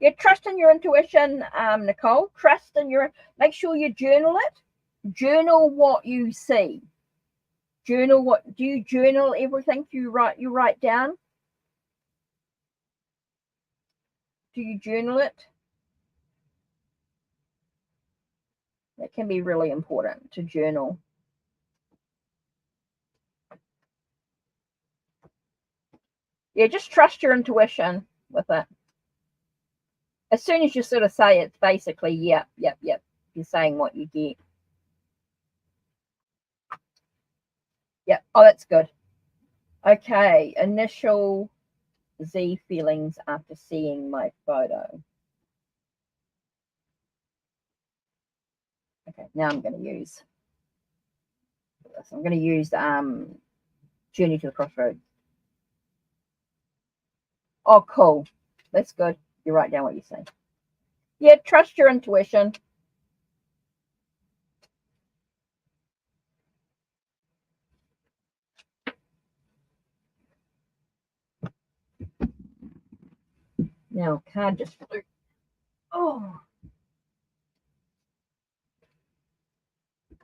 Speaker 1: Yeah, trust in your intuition, Nicole. Trust in your make sure you journal it. Journal what you see. Journal what do you journal everything you write down? Do you journal it? That can be really important to journal. Yeah, just trust your intuition with it. As soon as you sort of say it's basically, yep. You're saying what you get. Yep. Oh, that's good. Okay. Initial Z feelings after seeing my photo. Okay. Now I'm going to use this. I'm going to use Journey to the Crossroads. Oh, cool. That's good. You write down what you say. Yeah, trust your intuition. Now, card just flew. Oh.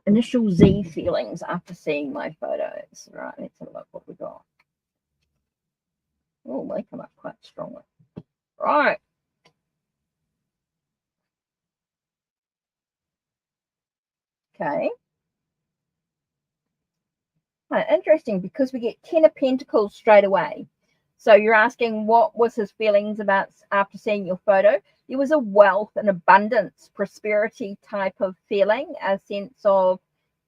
Speaker 1: Initial Z feelings after seeing my photos. Right, let's have a look what we got. Oh, they come up quite strongly. Right. Okay. Interesting, because we get 10 of Pentacles straight away. So you're asking what was his feelings about after seeing your photo. There was a wealth and abundance, prosperity type of feeling, a sense of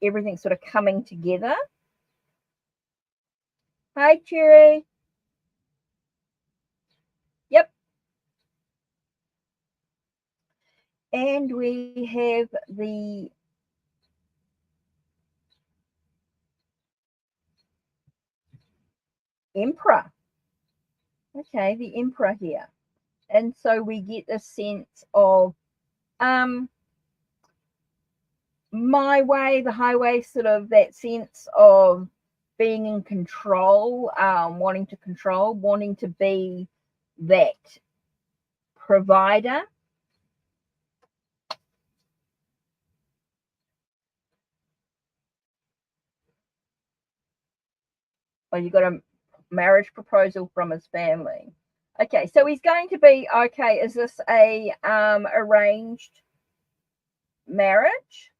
Speaker 1: everything sort of coming together. Hi, Cherry. Yep. And we have the Emperor. Okay, the Emperor here. And so we get the sense of my way, the highway, sort of that sense of being in control, wanting to control, wanting to be that provider. Oh, you got a marriage proposal from his family. Okay, so he's going to be, okay, is this a arranged marriage?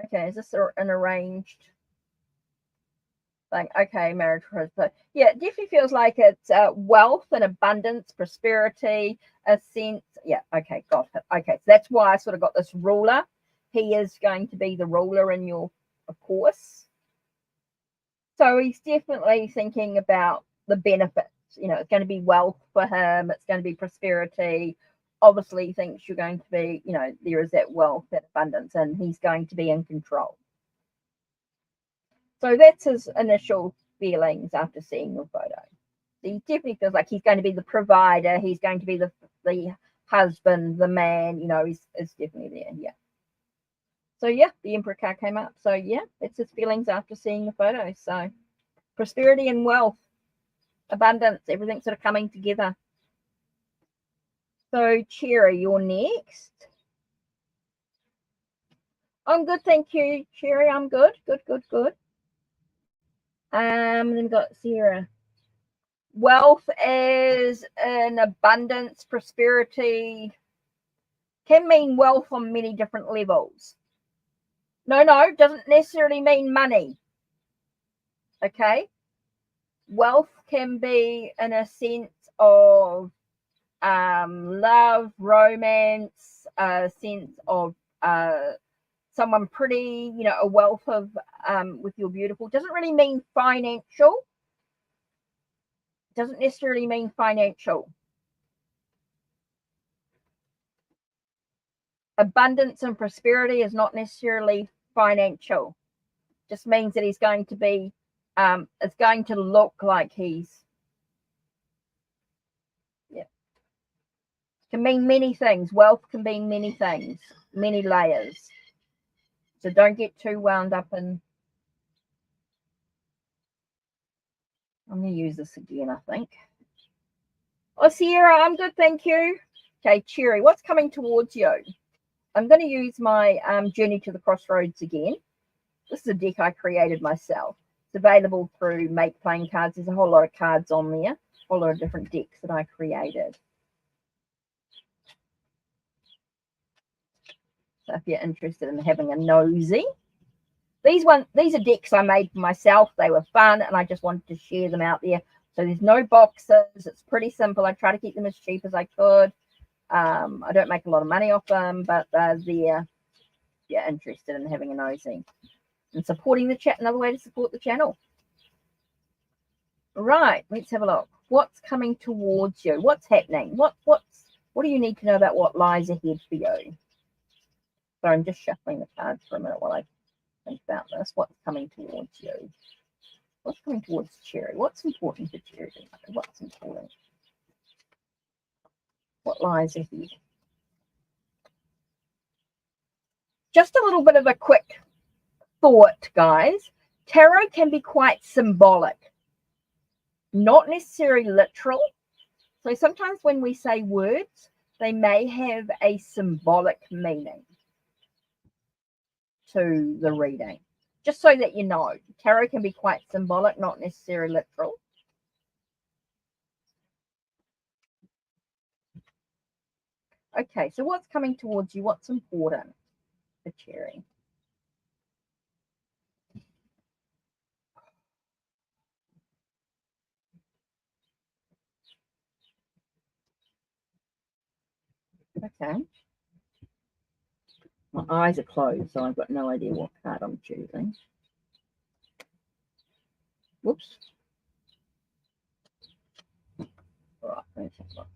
Speaker 1: Okay, is this an arranged thing? Okay, marriage proposal. Yeah, it definitely feels like it's wealth and abundance, prosperity, a sense. Yeah, okay, got it. Okay, so that's why I sort of got this ruler. He is going to be the ruler in your course. So he's definitely thinking about the benefits. You know, it's going to be wealth for him. It's going to be prosperity. Obviously, he thinks you're going to be, you know, there is that wealth, that abundance, and he's going to be in control. So that's his initial feelings after seeing your photo. He definitely feels like he's going to be the provider. He's going to be the husband, the man. You know, he's definitely there. Yeah. So yeah, the Emperor card came up. So yeah, it's his feelings after seeing the photo. So prosperity and wealth, abundance, everything sort of coming together. So Cherry, you're next. I'm good, thank you, Cherry. I'm good. Good. Then we've got Sarah. Wealth is an abundance, prosperity. Can mean wealth on many different levels. No, doesn't necessarily mean money. Okay. Wealth can be in a sense of love, romance, a sense of someone pretty, you know, a wealth of with your beautiful. Doesn't really mean financial. Doesn't necessarily mean financial. Abundance and prosperity is not necessarily financial. Just means that he's going to be it's going to look like he's, yeah, can mean many things. Wealth can mean many things, many layers. So don't get too wound up in. I'm going to use this again, I think. Oh, Sierra, I'm good, thank you. Okay, Cherry, what's coming towards you? I'm going to use my Journey to the Crossroads again. This is a deck I created myself. It's available through Make Playing Cards. There's a whole lot of cards on there, a whole lot of different decks that I created. So if you're interested in having a nosy, these are decks I made for myself. They were fun, and I just wanted to share them out there. So there's no boxes. It's pretty simple. I try to keep them as cheap as I could. I don't make a lot of money off them, but they're there. If you're interested in having a nosy and supporting the chat, another way to support the channel. Right, let's have a look. What's coming towards you? What's happening? What do you need to know about what lies ahead for you? So I'm just shuffling the cards for a minute while I think about this. What's coming towards you? What's coming towards Cherry? What's important for Cherry? What's important? What lies ahead? Just a little bit of a quick thought, guys. Tarot can be quite symbolic, not necessarily literal. So sometimes when we say words, they may have a symbolic meaning to the reading. Just so that you know, tarot can be quite symbolic, not necessarily literal. Okay, so what's coming towards you? What's important for Cherry? Okay. My eyes are closed, so I've got no idea what card I'm choosing. Whoops. All right, let's have a look.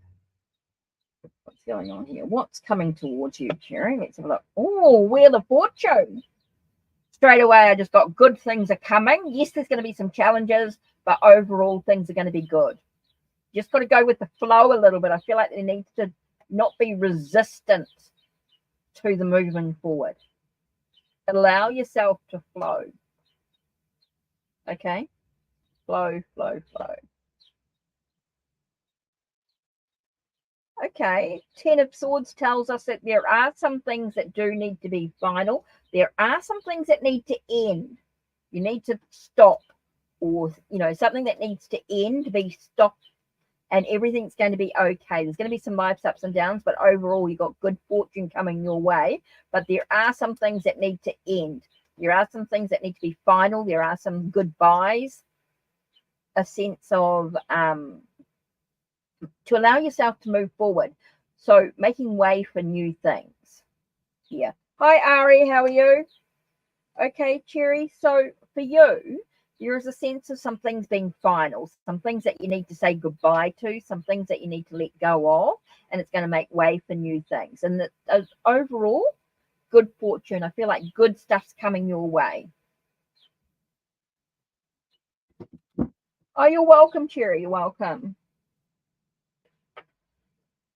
Speaker 1: What's going on here? What's coming towards you, Cherry? Let's have a look. Oh, Wheel of Fortune. straight away, I just got good things are coming. Yes, there's going to be some challenges, but overall things are going to be good. Just got to go with the flow a little bit. I feel like there needs to not be resistance to the moving forward. Allow yourself to flow. Okay? Flow, flow, flow. Okay, Ten of Swords tells us that there are some things that do need to be final. There are some things that need to end. You need to stop, or, you know, something that needs to end, be stopped, and everything's going to be okay. There's going to be some life's ups and downs, but overall you've got good fortune coming your way. But there are some things that need to end. There are some things that need to be final. There are some goodbyes, a sense of to allow yourself to move forward. So making way for new things here. Hi, Ari, how are you? Okay, Cherry. So for you, there is a sense of some things being final, some things that you need to say goodbye to, some things that you need to let go of, and it's going to make way for new things. And that overall, good fortune. I feel like good stuff's coming your way. Oh, you're welcome, Cherry. You're welcome.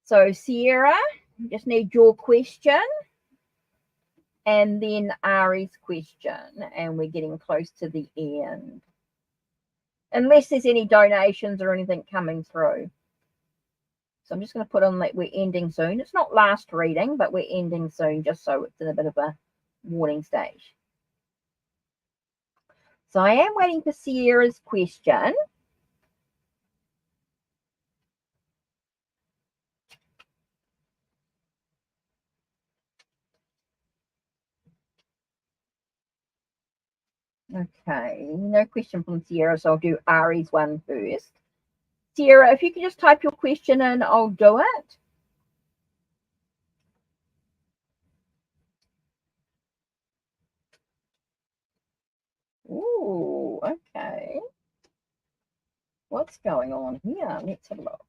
Speaker 1: So, Sierra, just need your question. And then Ari's question. And we're getting close to the end. Unless there's any donations or anything coming through. So I'm just going to put on that we're ending soon. It's not last reading, but we're ending soon, just so it's in a bit of a warning stage. So I am waiting for Sierra's question. Okay, no question from Sierra, so I'll do Ari's one first. Sierra, if you could just type your question in, I'll do it. Ooh, okay. What's going on here? Let's have a look.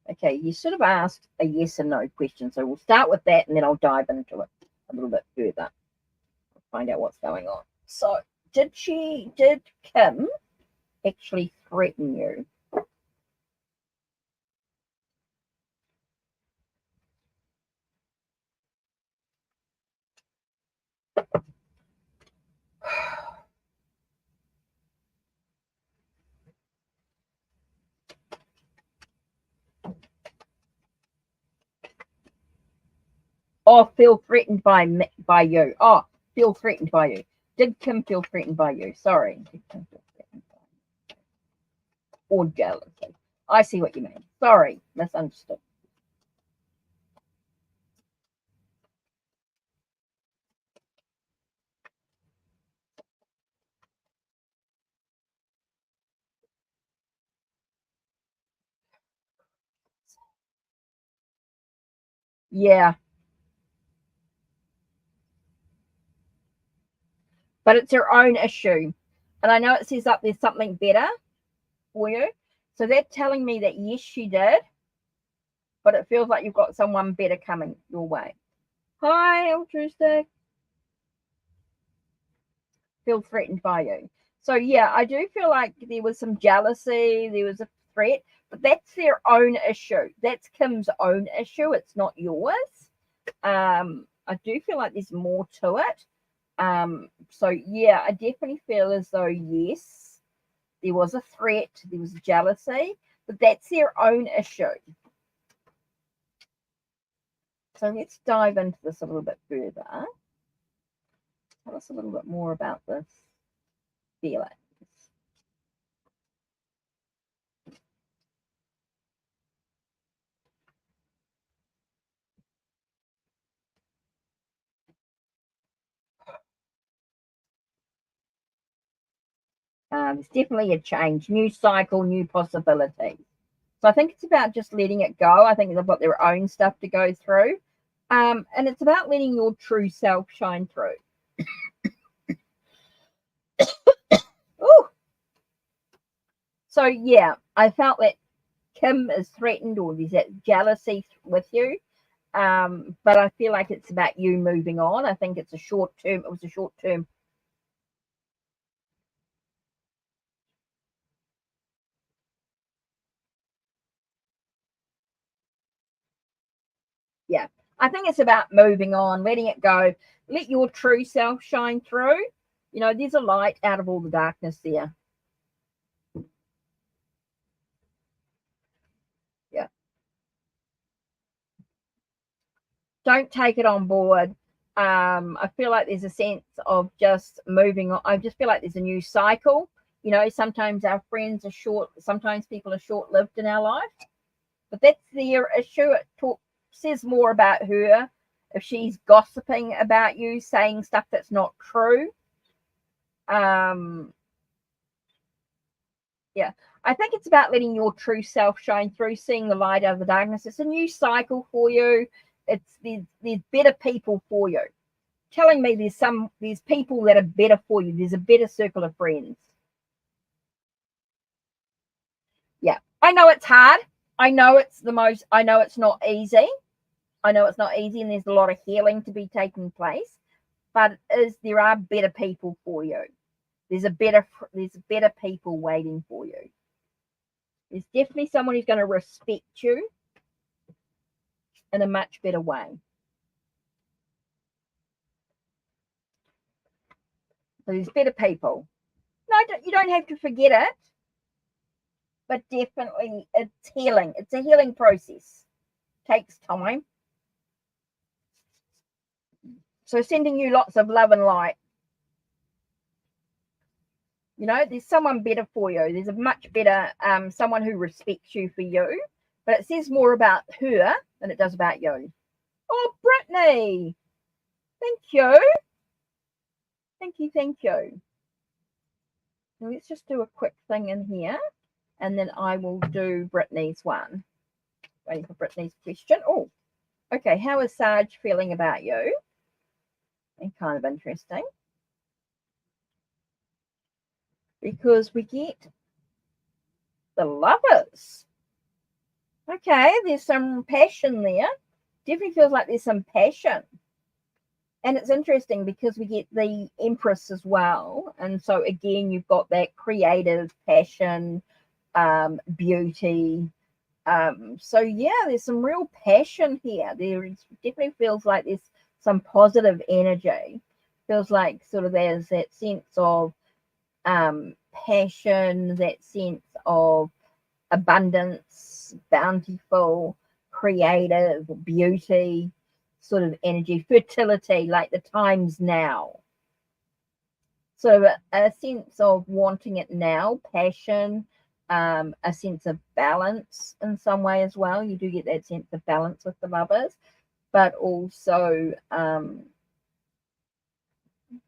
Speaker 1: Okay, you sort of asked a yes and no question, so we'll start with that and then I'll dive into it a little bit further. Find out what's going on. So, did Kim actually threaten you? Or feel threatened by you? Oh, feel threatened by you. Did Kim feel threatened by you? Sorry. Did Kim feel threatened by you? Or jealousy? I see what you mean. Sorry, misunderstood. Yeah. But it's your own issue. And I know it says up there's something better for you. So they're telling me that yes, she did, but it feels like you've got someone better coming your way. Hi, altruistic. Feel threatened by you. So yeah, I do feel like there was some jealousy, there was a threat, but that's their own issue. That's Kim's own issue. It's not yours. I do feel like there's more to it. So yeah, I definitely feel as though yes, there was a threat, there was jealousy, but that's their own issue. So let's dive into this a little bit further. Tell us a little bit more about this feeling. There's definitely a change, new cycle, new possibilities. So I think it's about just letting it go. I think they've got their own stuff to go through. And it's about letting your true self shine through. Ooh. So yeah, I felt that Kim is threatened or there's that jealousy with you. But I feel like it's about you moving on. I think it's a short term. It was a short term. Yeah, I think it's about moving on, letting it go. Let your true self shine through. You know, there's a light out of all the darkness there. Yeah. Don't take it on board. I feel like there's a sense of just moving on. I just feel like there's a new cycle. You know, sometimes our friends are short, sometimes people are short lived in our life, but that's their issue. Says more about her if she's gossiping about you, saying stuff that's not true. Yeah, I think it's about letting your true self shine through, seeing the light out of the darkness. It's a new cycle for you. There's better people for you. Telling me there's people that are better for you. There's a better circle of friends. Yeah, I know it's hard. I know it's not easy. I know it's not easy, and there's a lot of healing to be taking place. But there are better people for you. There's better people waiting for you. There's definitely someone who's going to respect you in a much better way. So there's better people. No, you don't have to forget it, but definitely it's healing. It's a healing process. It takes time. So sending you lots of love and light. You know, there's someone better for you. There's a much better someone who respects you for you. But it says more about her than it does about you. Oh, Brittany. Thank you. Thank you. Thank you. So let's just do a quick thing in here. And then I will do Brittany's one. Waiting for Brittany's question. Oh, okay. How is Sarge feeling about you? And kind of interesting. Because we get the lovers. Okay, there's some passion there. Definitely feels like there's some passion. And it's interesting because we get the Empress as well. And so again, you've got that creative passion, beauty. So yeah, there's some real passion here. Definitely feels like there's some positive energy. Feels like sort of there's that sense of passion, that sense of abundance, bountiful, creative, beauty, sort of energy, fertility, like the times now. So a sense of wanting it now, passion, a sense of balance in some way as well. You do get that sense of balance with the lovers, but also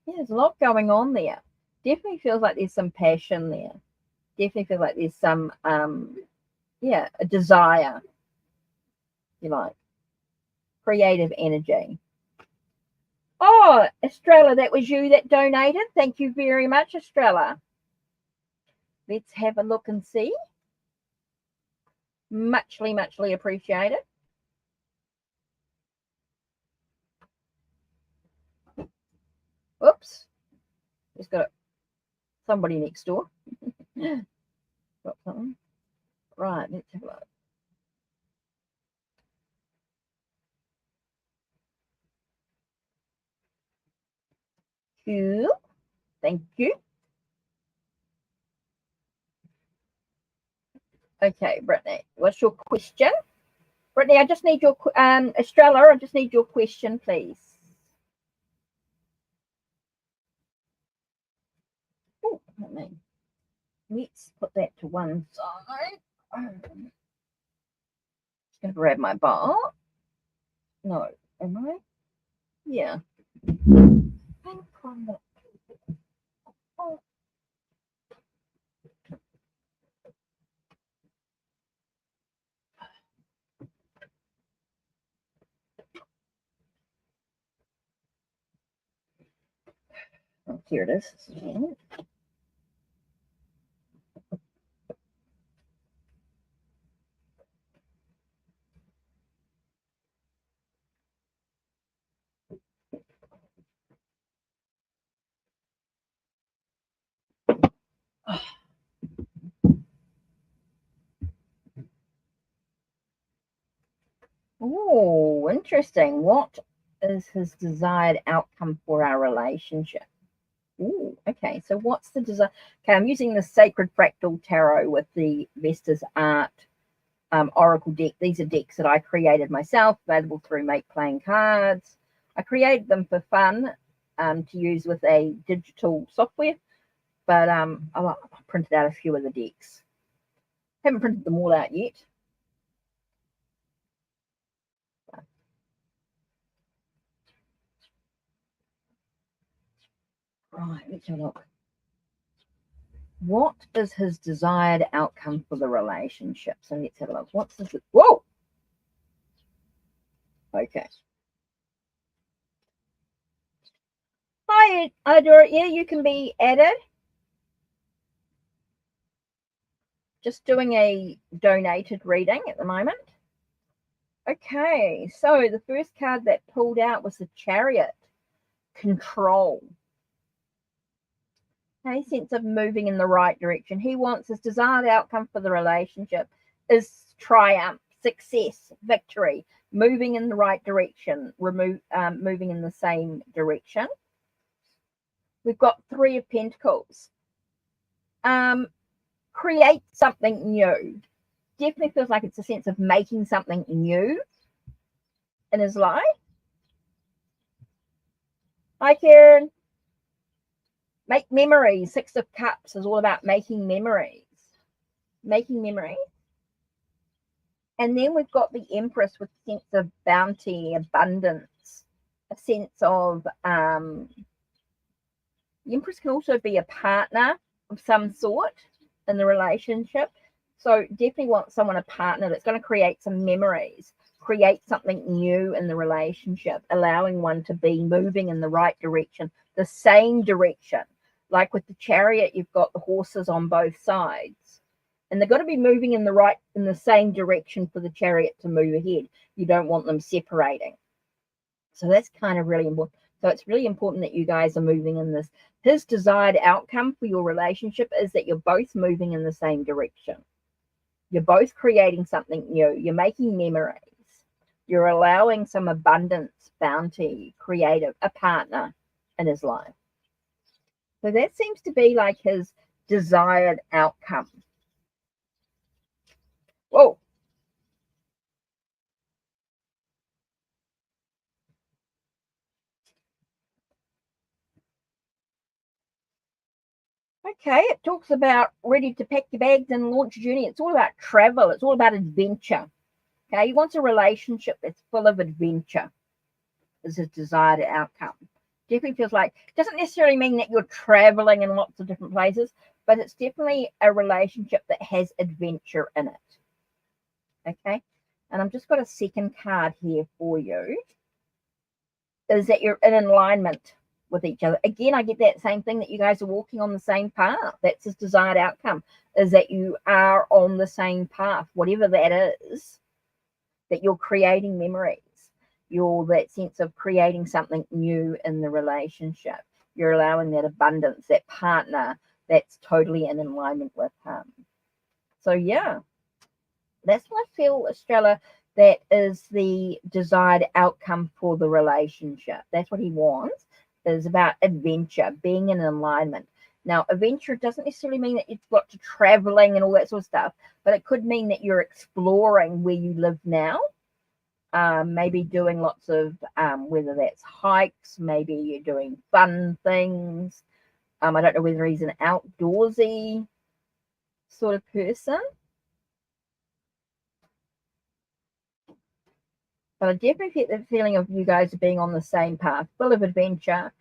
Speaker 1: there's a lot going on there. Definitely feels like there's some passion there. Definitely feels like there's some a desire, you like, creative energy. Oh, Estrella, that was you that donated. Thank you very much, Estrella. Let's have a look and see. Muchly appreciated. Oops. Just got somebody next door. Got something. Right, let's have a look. Cool. Thank you. Okay, Brittany, what's your question? Brittany, I just need your Estrella, I just need your question, please. Oh, let's put that to one side. Just gonna grab my bar. No, am I? Yeah. Oh. Oh, here it is. Oh, interesting. What is his desired outcome for our relationship? Oh, okay. So what's the desire? Okay, I'm using the Sacred Fractal Tarot with the Vestas Art Oracle deck. These are decks that I created myself, available through Make Playing Cards. I created them for fun to use with a digital software, but I printed out a few of the decks. Haven't printed them all out yet. Right, let's have a look. What is his desired outcome for the relationship? So let's have a look. What's this? Whoa! Okay. Hi, Adora. Yeah, you can be added. Just doing a donated reading at the moment. Okay, so the first card that pulled out was the Chariot. Control. A sense of moving in the right direction. He wants his desired outcome for the relationship is triumph, success, victory, moving in the right direction, moving in the same direction. We've got Three of Pentacles. Create something new. Definitely feels like it's a sense of making something new in his life. Hi, Karen. Make memories. Six of Cups is all about making memories. Making memories. And then we've got the Empress with a sense of bounty, abundance, a sense of the Empress can also be a partner of some sort in the relationship. So definitely want someone, a partner that's going to create some memories, create something new in the relationship, allowing one to be moving in the right direction, the same direction. Like with the Chariot, you've got the horses on both sides. And they've got to be moving in the same direction for the Chariot to move ahead. You don't want them separating. So that's kind of really important. So it's really important that you guys are moving in this. His desired outcome for your relationship is that you're both moving in the same direction. You're both creating something new. You're making memories. You're allowing some abundance, bounty, creative, a partner in his life. So that seems to be like his desired outcome. Whoa. Okay, it talks about ready to pack your bags and launch a journey. It's all about travel. It's all about adventure. Okay, he wants a relationship that's full of adventure is his desired outcome. Definitely feels like, doesn't necessarily mean that you're traveling in lots of different places, but it's definitely a relationship that has adventure in it. Okay, and I've just got a second card here for you. Is that you're in alignment with each other. Again, I get that same thing, that you guys are walking on the same path. That's his desired outcome, is that you are on the same path, whatever that is, that you're creating memories. You're that sense of creating something new in the relationship. You're allowing that abundance, that partner that's totally in alignment with him. So yeah, that's what I feel, Estrella, that is the desired outcome for the relationship. That's what he wants, is about adventure, being in alignment. Now, adventure doesn't necessarily mean that you've got to traveling and all that sort of stuff, but it could mean that you're exploring where you live now. Maybe doing lots of, whether that's hikes, maybe you're doing fun things. I don't know whether he's an outdoorsy sort of person. But I definitely get the feeling of you guys being on the same path, full of adventure.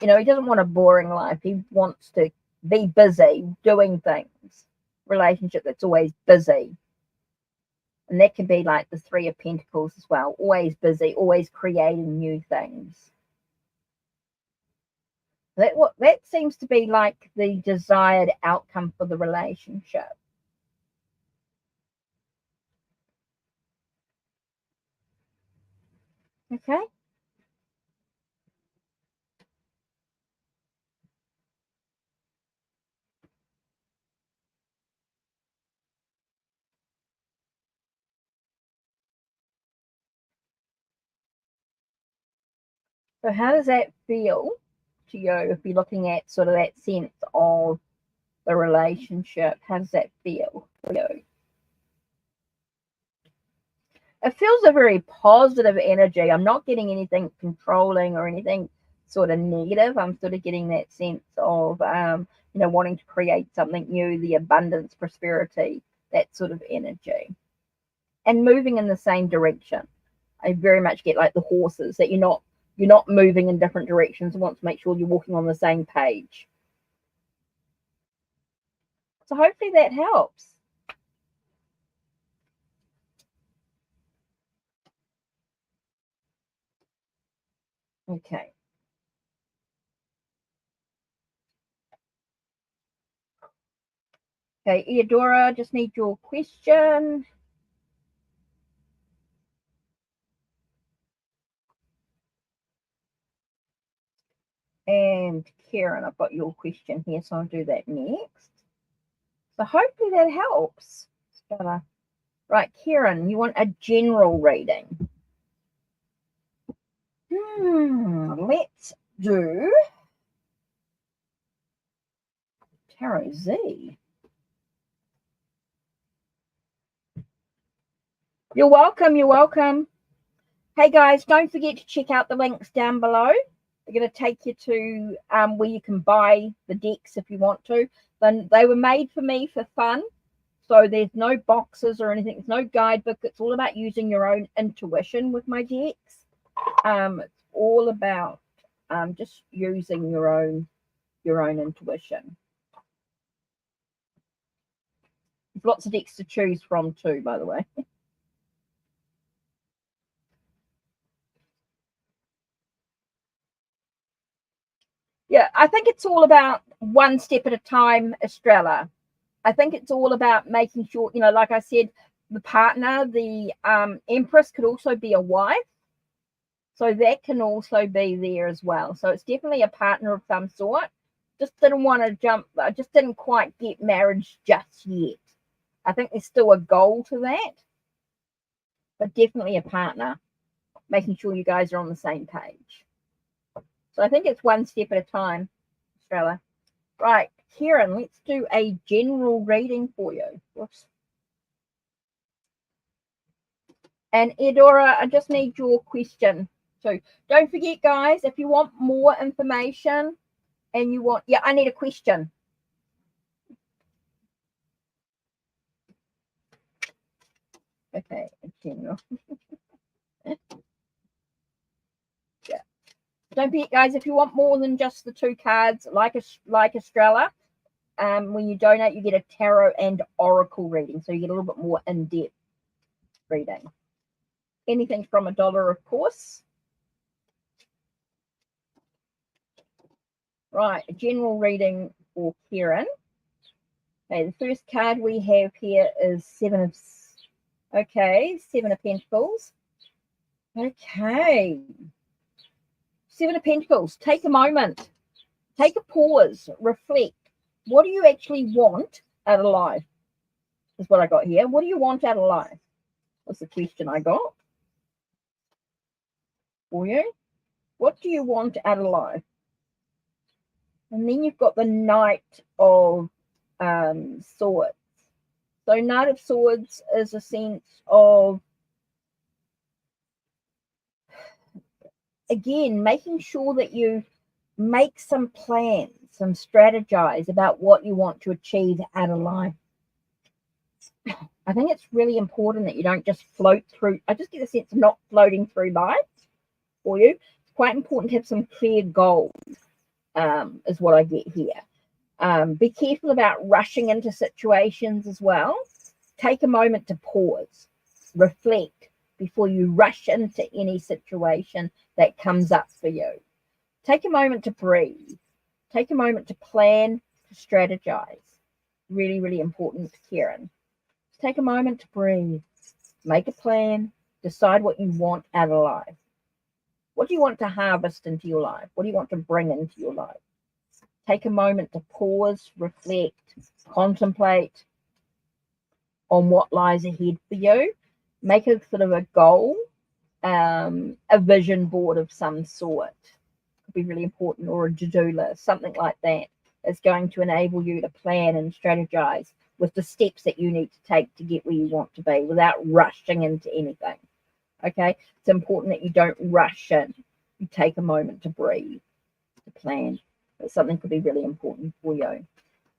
Speaker 1: You know, he doesn't want a boring life. He wants to be busy doing things. Relationship that's always busy. And that can be like the Three of Pentacles as well. Always busy, always creating new things. That seems to be like the desired outcome for the relationship. Okay. So how does that feel to you if you're looking at sort of that sense of the relationship? How does that feel for you? It feels a very positive energy. I'm not getting anything controlling or anything sort of negative. I'm sort of getting that sense of, wanting to create something new, the abundance, prosperity, that sort of energy. And moving in the same direction. I very much get like the horses, that you're not moving in different directions. I want to make sure you're walking on the same page. So hopefully that helps. Okay. Okay, Eudora, just need your question. And Karen, I've got your question here, so I'll do that next. So hopefully that helps. Right, Karen, you want a general reading. Let's do Tarot Z. You're welcome. You're welcome. Hey guys, don't forget to check out the links down below. They're going to take you to where you can buy the decks if you want to. Then they were made for me for fun. So there's no boxes or anything. There's no guidebook. It's all about using your own intuition with my decks. It's all about just using your own intuition. There's lots of decks to choose from too, by the way. Yeah, I think it's all about one step at a time, Estrella. I think it's all about making sure, like I said, the partner, the Empress could also be a wife. So that can also be there as well. So it's definitely a partner of some sort. Just didn't want to jump. I just didn't quite get marriage just yet. I think there's still a goal to that. But definitely a partner. Making sure you guys are on the same page. So I think it's one step at a time, Estrella. Right, Kieran, let's do a general reading for you. Whoops. And Edora, I just need your question. So don't forget, guys, if you want more information and you want, I need a question. Okay, general. Yeah. Don't forget, guys, if you want more than just the two cards, like Estrella, when you donate, you get a tarot and oracle reading. So you get a little bit more in-depth reading. Anything from $1, of course. Right, a general reading for Kieran. Okay, the first card we have here is Seven of Pentacles. Okay. Seven of Pentacles. Take a moment. Take a pause. Reflect. What do you actually want out of life? Is what I got here. What do you want out of life? What's the question I got for you? What do you want out of life? And then you've got the Knight of Swords. So Knight of Swords is a sense of, again, making sure that you make some plans, some strategize about what you want to achieve out of life. I think it's really important that you don't just float through. I just get a sense of not floating through life for you. It's quite important to have some clear goals, is what I get here. Be careful about rushing into situations as well. Take a moment to pause, reflect before you rush into any situation that comes up for you. Take a moment to breathe. Take a moment to plan, to strategize. Really, really important, Kieran. Take a moment to breathe. Make a plan. Decide what you want out of life. What do you want to harvest into your life? What do you want to bring into your life? Take a moment to pause, reflect, contemplate on what lies ahead for you. Make a sort of a goal, a vision board of some sort. be really important, or a to-do list, something like that is going to enable you to plan and strategize with the steps that you need to take to get where you want to be without rushing into anything. Okay, it's important that you don't rush in. You take a moment to breathe, to plan. But something could be really important for you.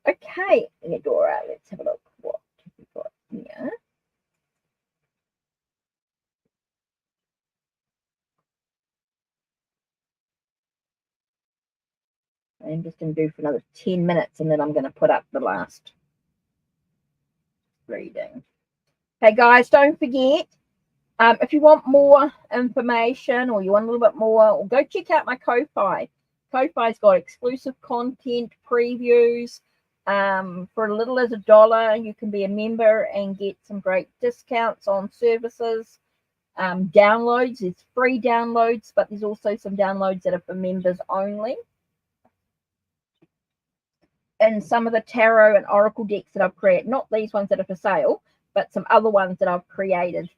Speaker 1: Okay, Dora, let's have a look. What have we got here? I'm just going to do for another 10 minutes, and then I'm going to put up the last reading. Okay, guys, don't forget, if you want more information or you want a little bit more, go check out my Ko-Fi. Ko-Fi's got exclusive content, previews. For as little as $1, you can be a member and get some great discounts on services. Downloads, there's free downloads, but there's also some downloads that are for members only. And some of the tarot and oracle decks that I've created, not these ones that are for sale, but some other ones that I've created.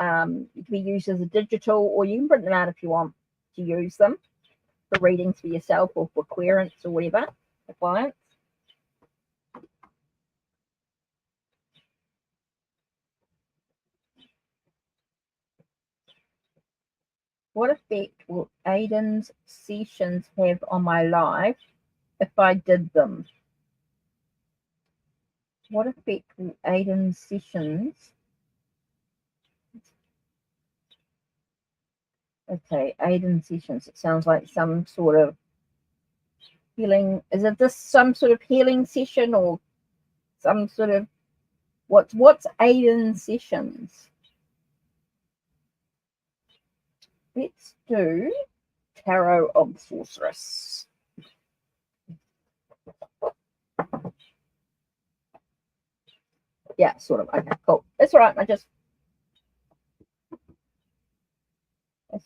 Speaker 1: You can be used as a digital, or you can print them out if you want to use them for readings for yourself or for querents or whatever, for clients. What effect will Aiden's sessions have on my life if I did them? What effect will Aiden's sessions? Okay, Aiden sessions. It sounds like some sort of healing. Is it this some sort of healing session, or some sort of what's Aiden sessions? Let's do Tarot of Sorceress. Yeah, sort of. Okay, cool. That's all right. Okay,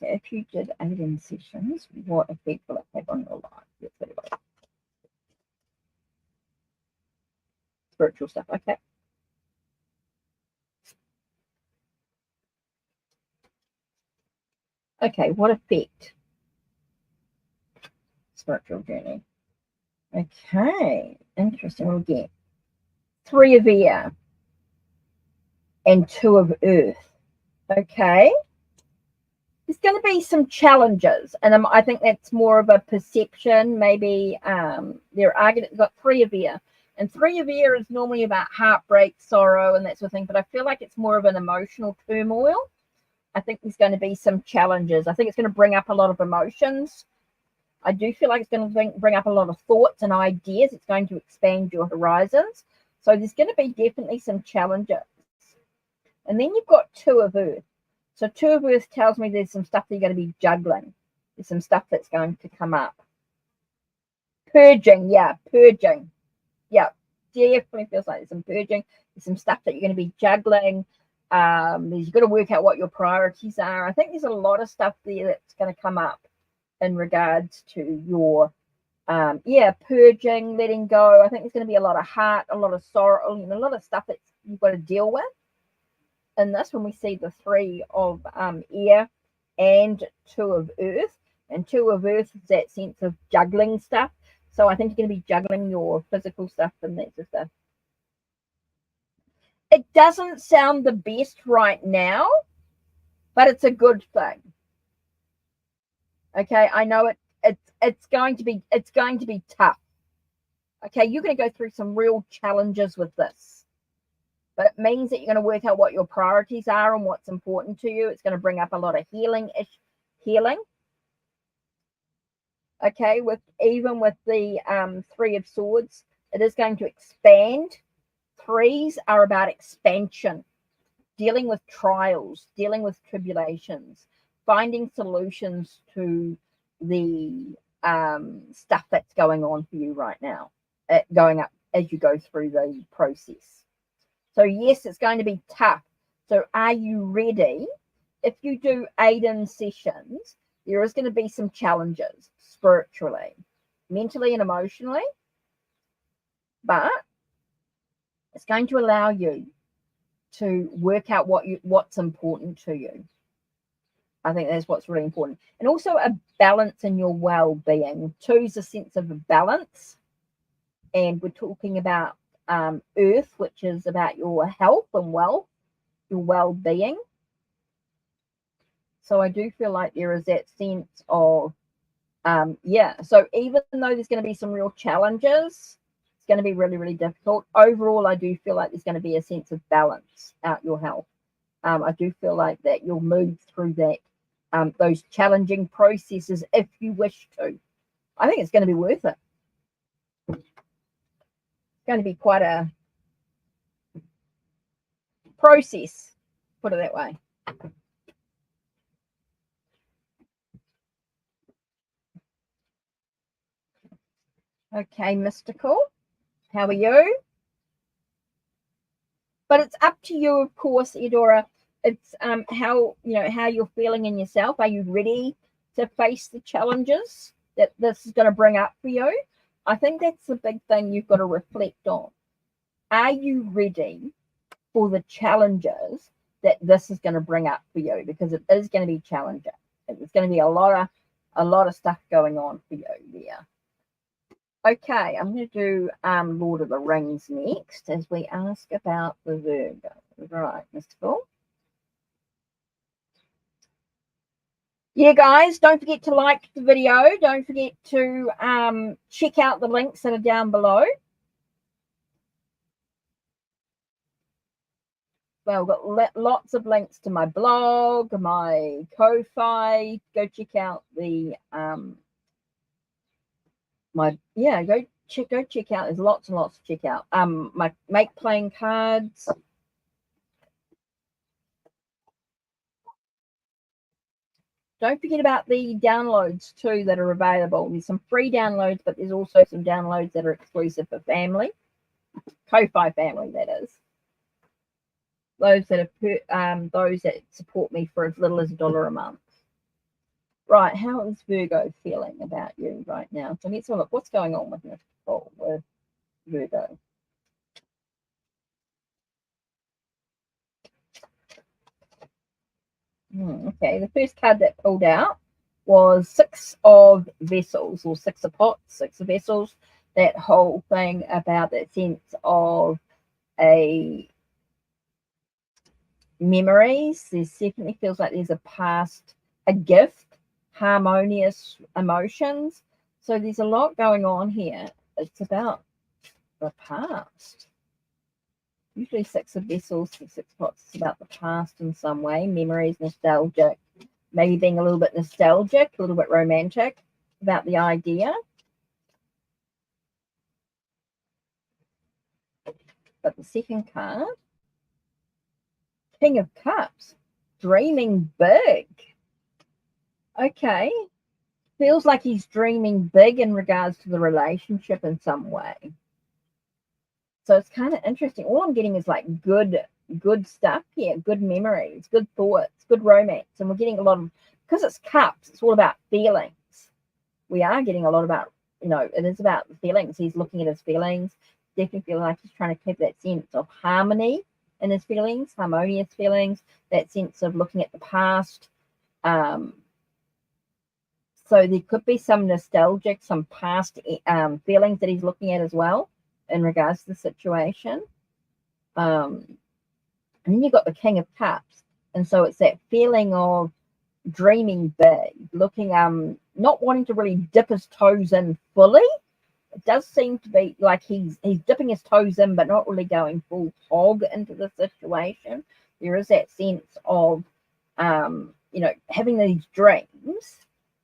Speaker 1: if you did Aiden sessions, what effect will it have on your life? Let's see about spiritual stuff. Okay. Okay, what effect? Spiritual journey. Okay, interesting. We'll get 3 of air and 2 of earth. Okay. There's going to be some challenges, and I think that's more of a perception. Maybe there are got 3 of air, and 3 of air is normally about heartbreak, sorrow, and that sort of thing. But I feel like it's more of an emotional turmoil. I think there's going to be some challenges. I think it's going to bring up a lot of emotions. I do feel like it's going to bring up a lot of thoughts and ideas. It's going to expand your horizons. So there's going to be definitely some challenges. And then you've got 2 of earth. So 2 of earth tells me there's some stuff that you're going to be juggling. There's some stuff that's going to come up. Purging, yeah, purging. Yeah, definitely feels like there's some purging. There's some stuff that you're going to be juggling. You've got to work out what your priorities are. I think there's a lot of stuff there that's going to come up in regards to your, purging, letting go. I think there's going to be a lot of heart, a lot of sorrow, a lot of stuff that you've got to deal with. And that's when we see the 3 of air and 2 of earth. And 2 of earth is that sense of juggling stuff. So I think you're going to be juggling your physical stuff and that sort of stuff. It doesn't sound the best right now, but it's a good thing. Okay, I know it's going to be tough. Okay, you're going to go through some real challenges with this. But it means that you're going to work out what your priorities are and what's important to you. It's going to bring up a lot of healing. Okay, even with the 3 of swords, it is going to expand. 3s are about expansion, dealing with trials, dealing with tribulations, finding solutions to the stuff that's going on for you right now, going up as you go through the process. So yes, it's going to be tough. So are you ready? If you do Aiden sessions, there is going to be some challenges spiritually, mentally and emotionally, but it's going to allow you to work out what's important to you. I think that's what's really important. And also a balance in your well-being. 2 is a sense of balance. And we're talking about earth, which is about your health and wealth, your well-being. So I do feel like there is that sense of, so even though there's going to be some real challenges, it's going to be really, really difficult. Overall, I do feel like there's going to be a sense of balance out your health. I do feel like that you'll move through that, those challenging processes if you wish to. I think it's going to be worth it. It's going to be quite a process, put it that way. Okay, Mystical, how are you? But it's up to you, of course, Eudora. It's how you're feeling in yourself. Are you ready to face the challenges that this is going to bring up for you? I think that's the big thing you've got to reflect on. Are you ready for the challenges that this is going to bring up for you? Because it is going to be challenging. There's going to be a lot of stuff going on for you there. Okay, I'm going to do Lord of the Rings next as we ask about the Virgo. Right, Mystical. Yeah, guys, don't forget to like the video. Don't forget to check out the links that are down below. Well, I've got lots of links to my blog, my Ko-Fi. Go check out the go check out. There's lots and lots to check out. My make playing cards. Don't forget about the downloads too that are available. There's some free downloads, but there's also some downloads that are exclusive for family, Ko-Fi family, that is. Those that support me for as little as $1 a month. Right, how is Virgo feeling about you right now? So let's look what's going on with Virgo. Okay, the first card that pulled out was 6 of Vessels, or 6 of Pots, 6 of Vessels. That whole thing about that sense of a memories. There definitely feels like there's a past, a gift, harmonious emotions. So there's a lot going on here. It's about the past. Usually 6 of Vessels, 6 of Pots is about the past in some way. Memories, nostalgic, maybe being a little bit nostalgic, a little bit romantic about the idea. But the second card, King of Cups, dreaming big. Okay. Feels like he's dreaming big in regards to the relationship in some way. So it's kind of interesting. All I'm getting is like good stuff here, good memories, good thoughts, good romance. And we're getting a lot of, because it's cups, it's all about feelings. We are getting a lot about, it is about the feelings. He's looking at his feelings. Definitely feeling like he's trying to keep that sense of harmony in his feelings, harmonious feelings, that sense of looking at the past. So there could be some nostalgic, some past feelings that he's looking at as well in regards to the situation. And then you've got the King of Cups. And so it's that feeling of dreaming big, looking, not wanting to really dip his toes in fully. It does seem to be like he's dipping his toes in, but not really going full hog into the situation. There is that sense of, having these dreams,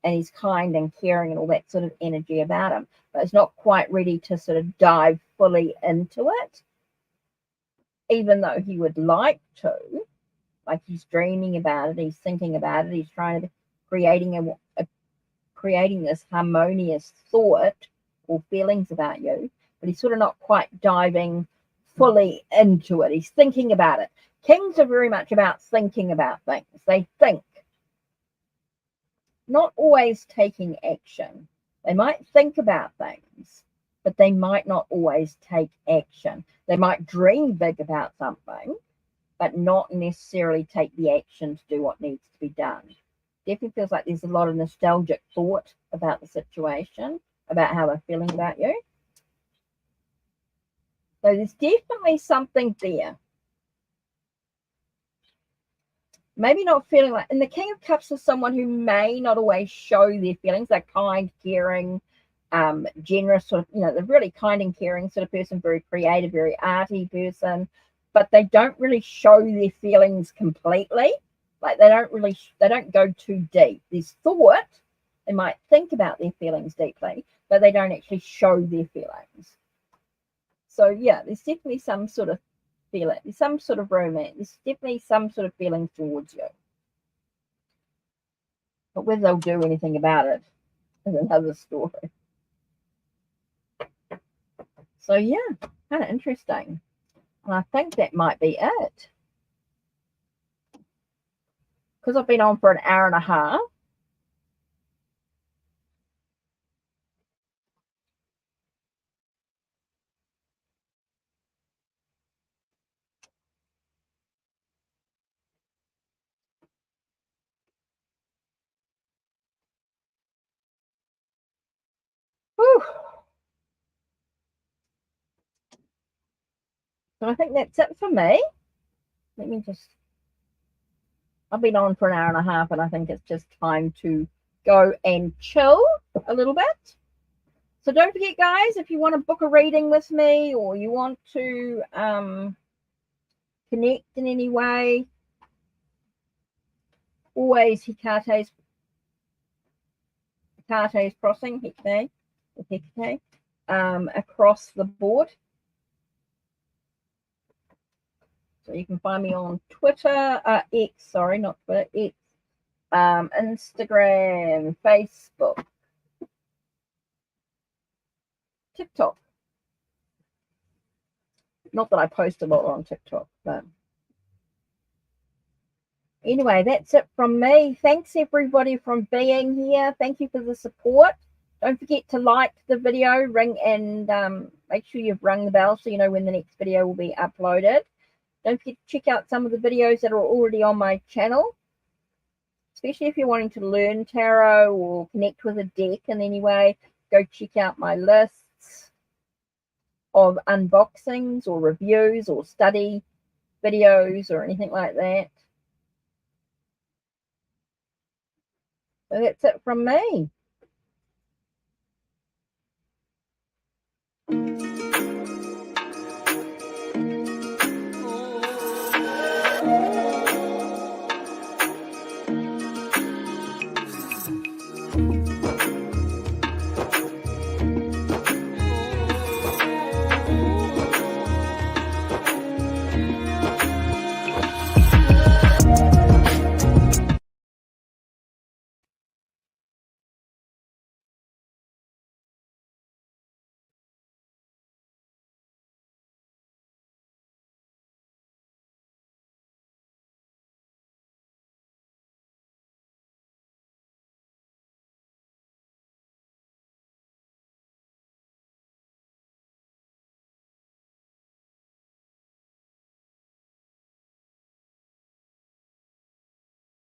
Speaker 1: and he's kind and caring and all that sort of energy about him, but he's not quite ready to sort of dive fully into it, even though he would like to. Like, he's dreaming about it, he's thinking about it, he's trying to creating this harmonious thought or feelings about you, but he's sort of not quite diving fully into it. He's thinking about it. Kings are very much about thinking about things. They think, not always taking action. They might think about things, but they might not always take action. They might dream big about something, but not necessarily take the action to do what needs to be done. Definitely feels like there's a lot of nostalgic thought about the situation, about how they're feeling about you. So there's definitely something there. Maybe not feeling like, and the King of Cups is someone who may not always show their feelings. They're kind, caring, generous, sort of, you know, they're really kind and caring sort of person, very creative, very arty person, but they don't really show their feelings completely. Like they don't go too deep. There's thought, they might think about their feelings deeply, but they don't actually show their feelings. So yeah, there's definitely some sort of feeling, there's some sort of romance, there's definitely some sort of feelings towards you. But whether they'll do anything about it is another story. So yeah, kind of interesting. And I think that might be it. Because I've been on for an hour and a half. Whew. So I think that's it for me. Let me just, I've been on for an hour and a half and I think it's just time to go and chill a little bit. So don't forget, guys, if you want to book a reading with me or you want to connect in any way, always Hecate's crossing, Hecate, across the board. So you can find me on Twitter, X, sorry, not Twitter, X, Instagram, Facebook, TikTok. Not that I post a lot on TikTok, but anyway, that's it from me. Thanks everybody for being here. Thank you for the support. Don't forget to like the video, ring and make sure you've rung the bell so you know when the next video will be uploaded. Don't forget to check out some of the videos that are already on my channel, especially if you're wanting to learn tarot or connect with a deck in any way. Go check out my lists of unboxings or reviews or study videos or anything like that. So that's it from me.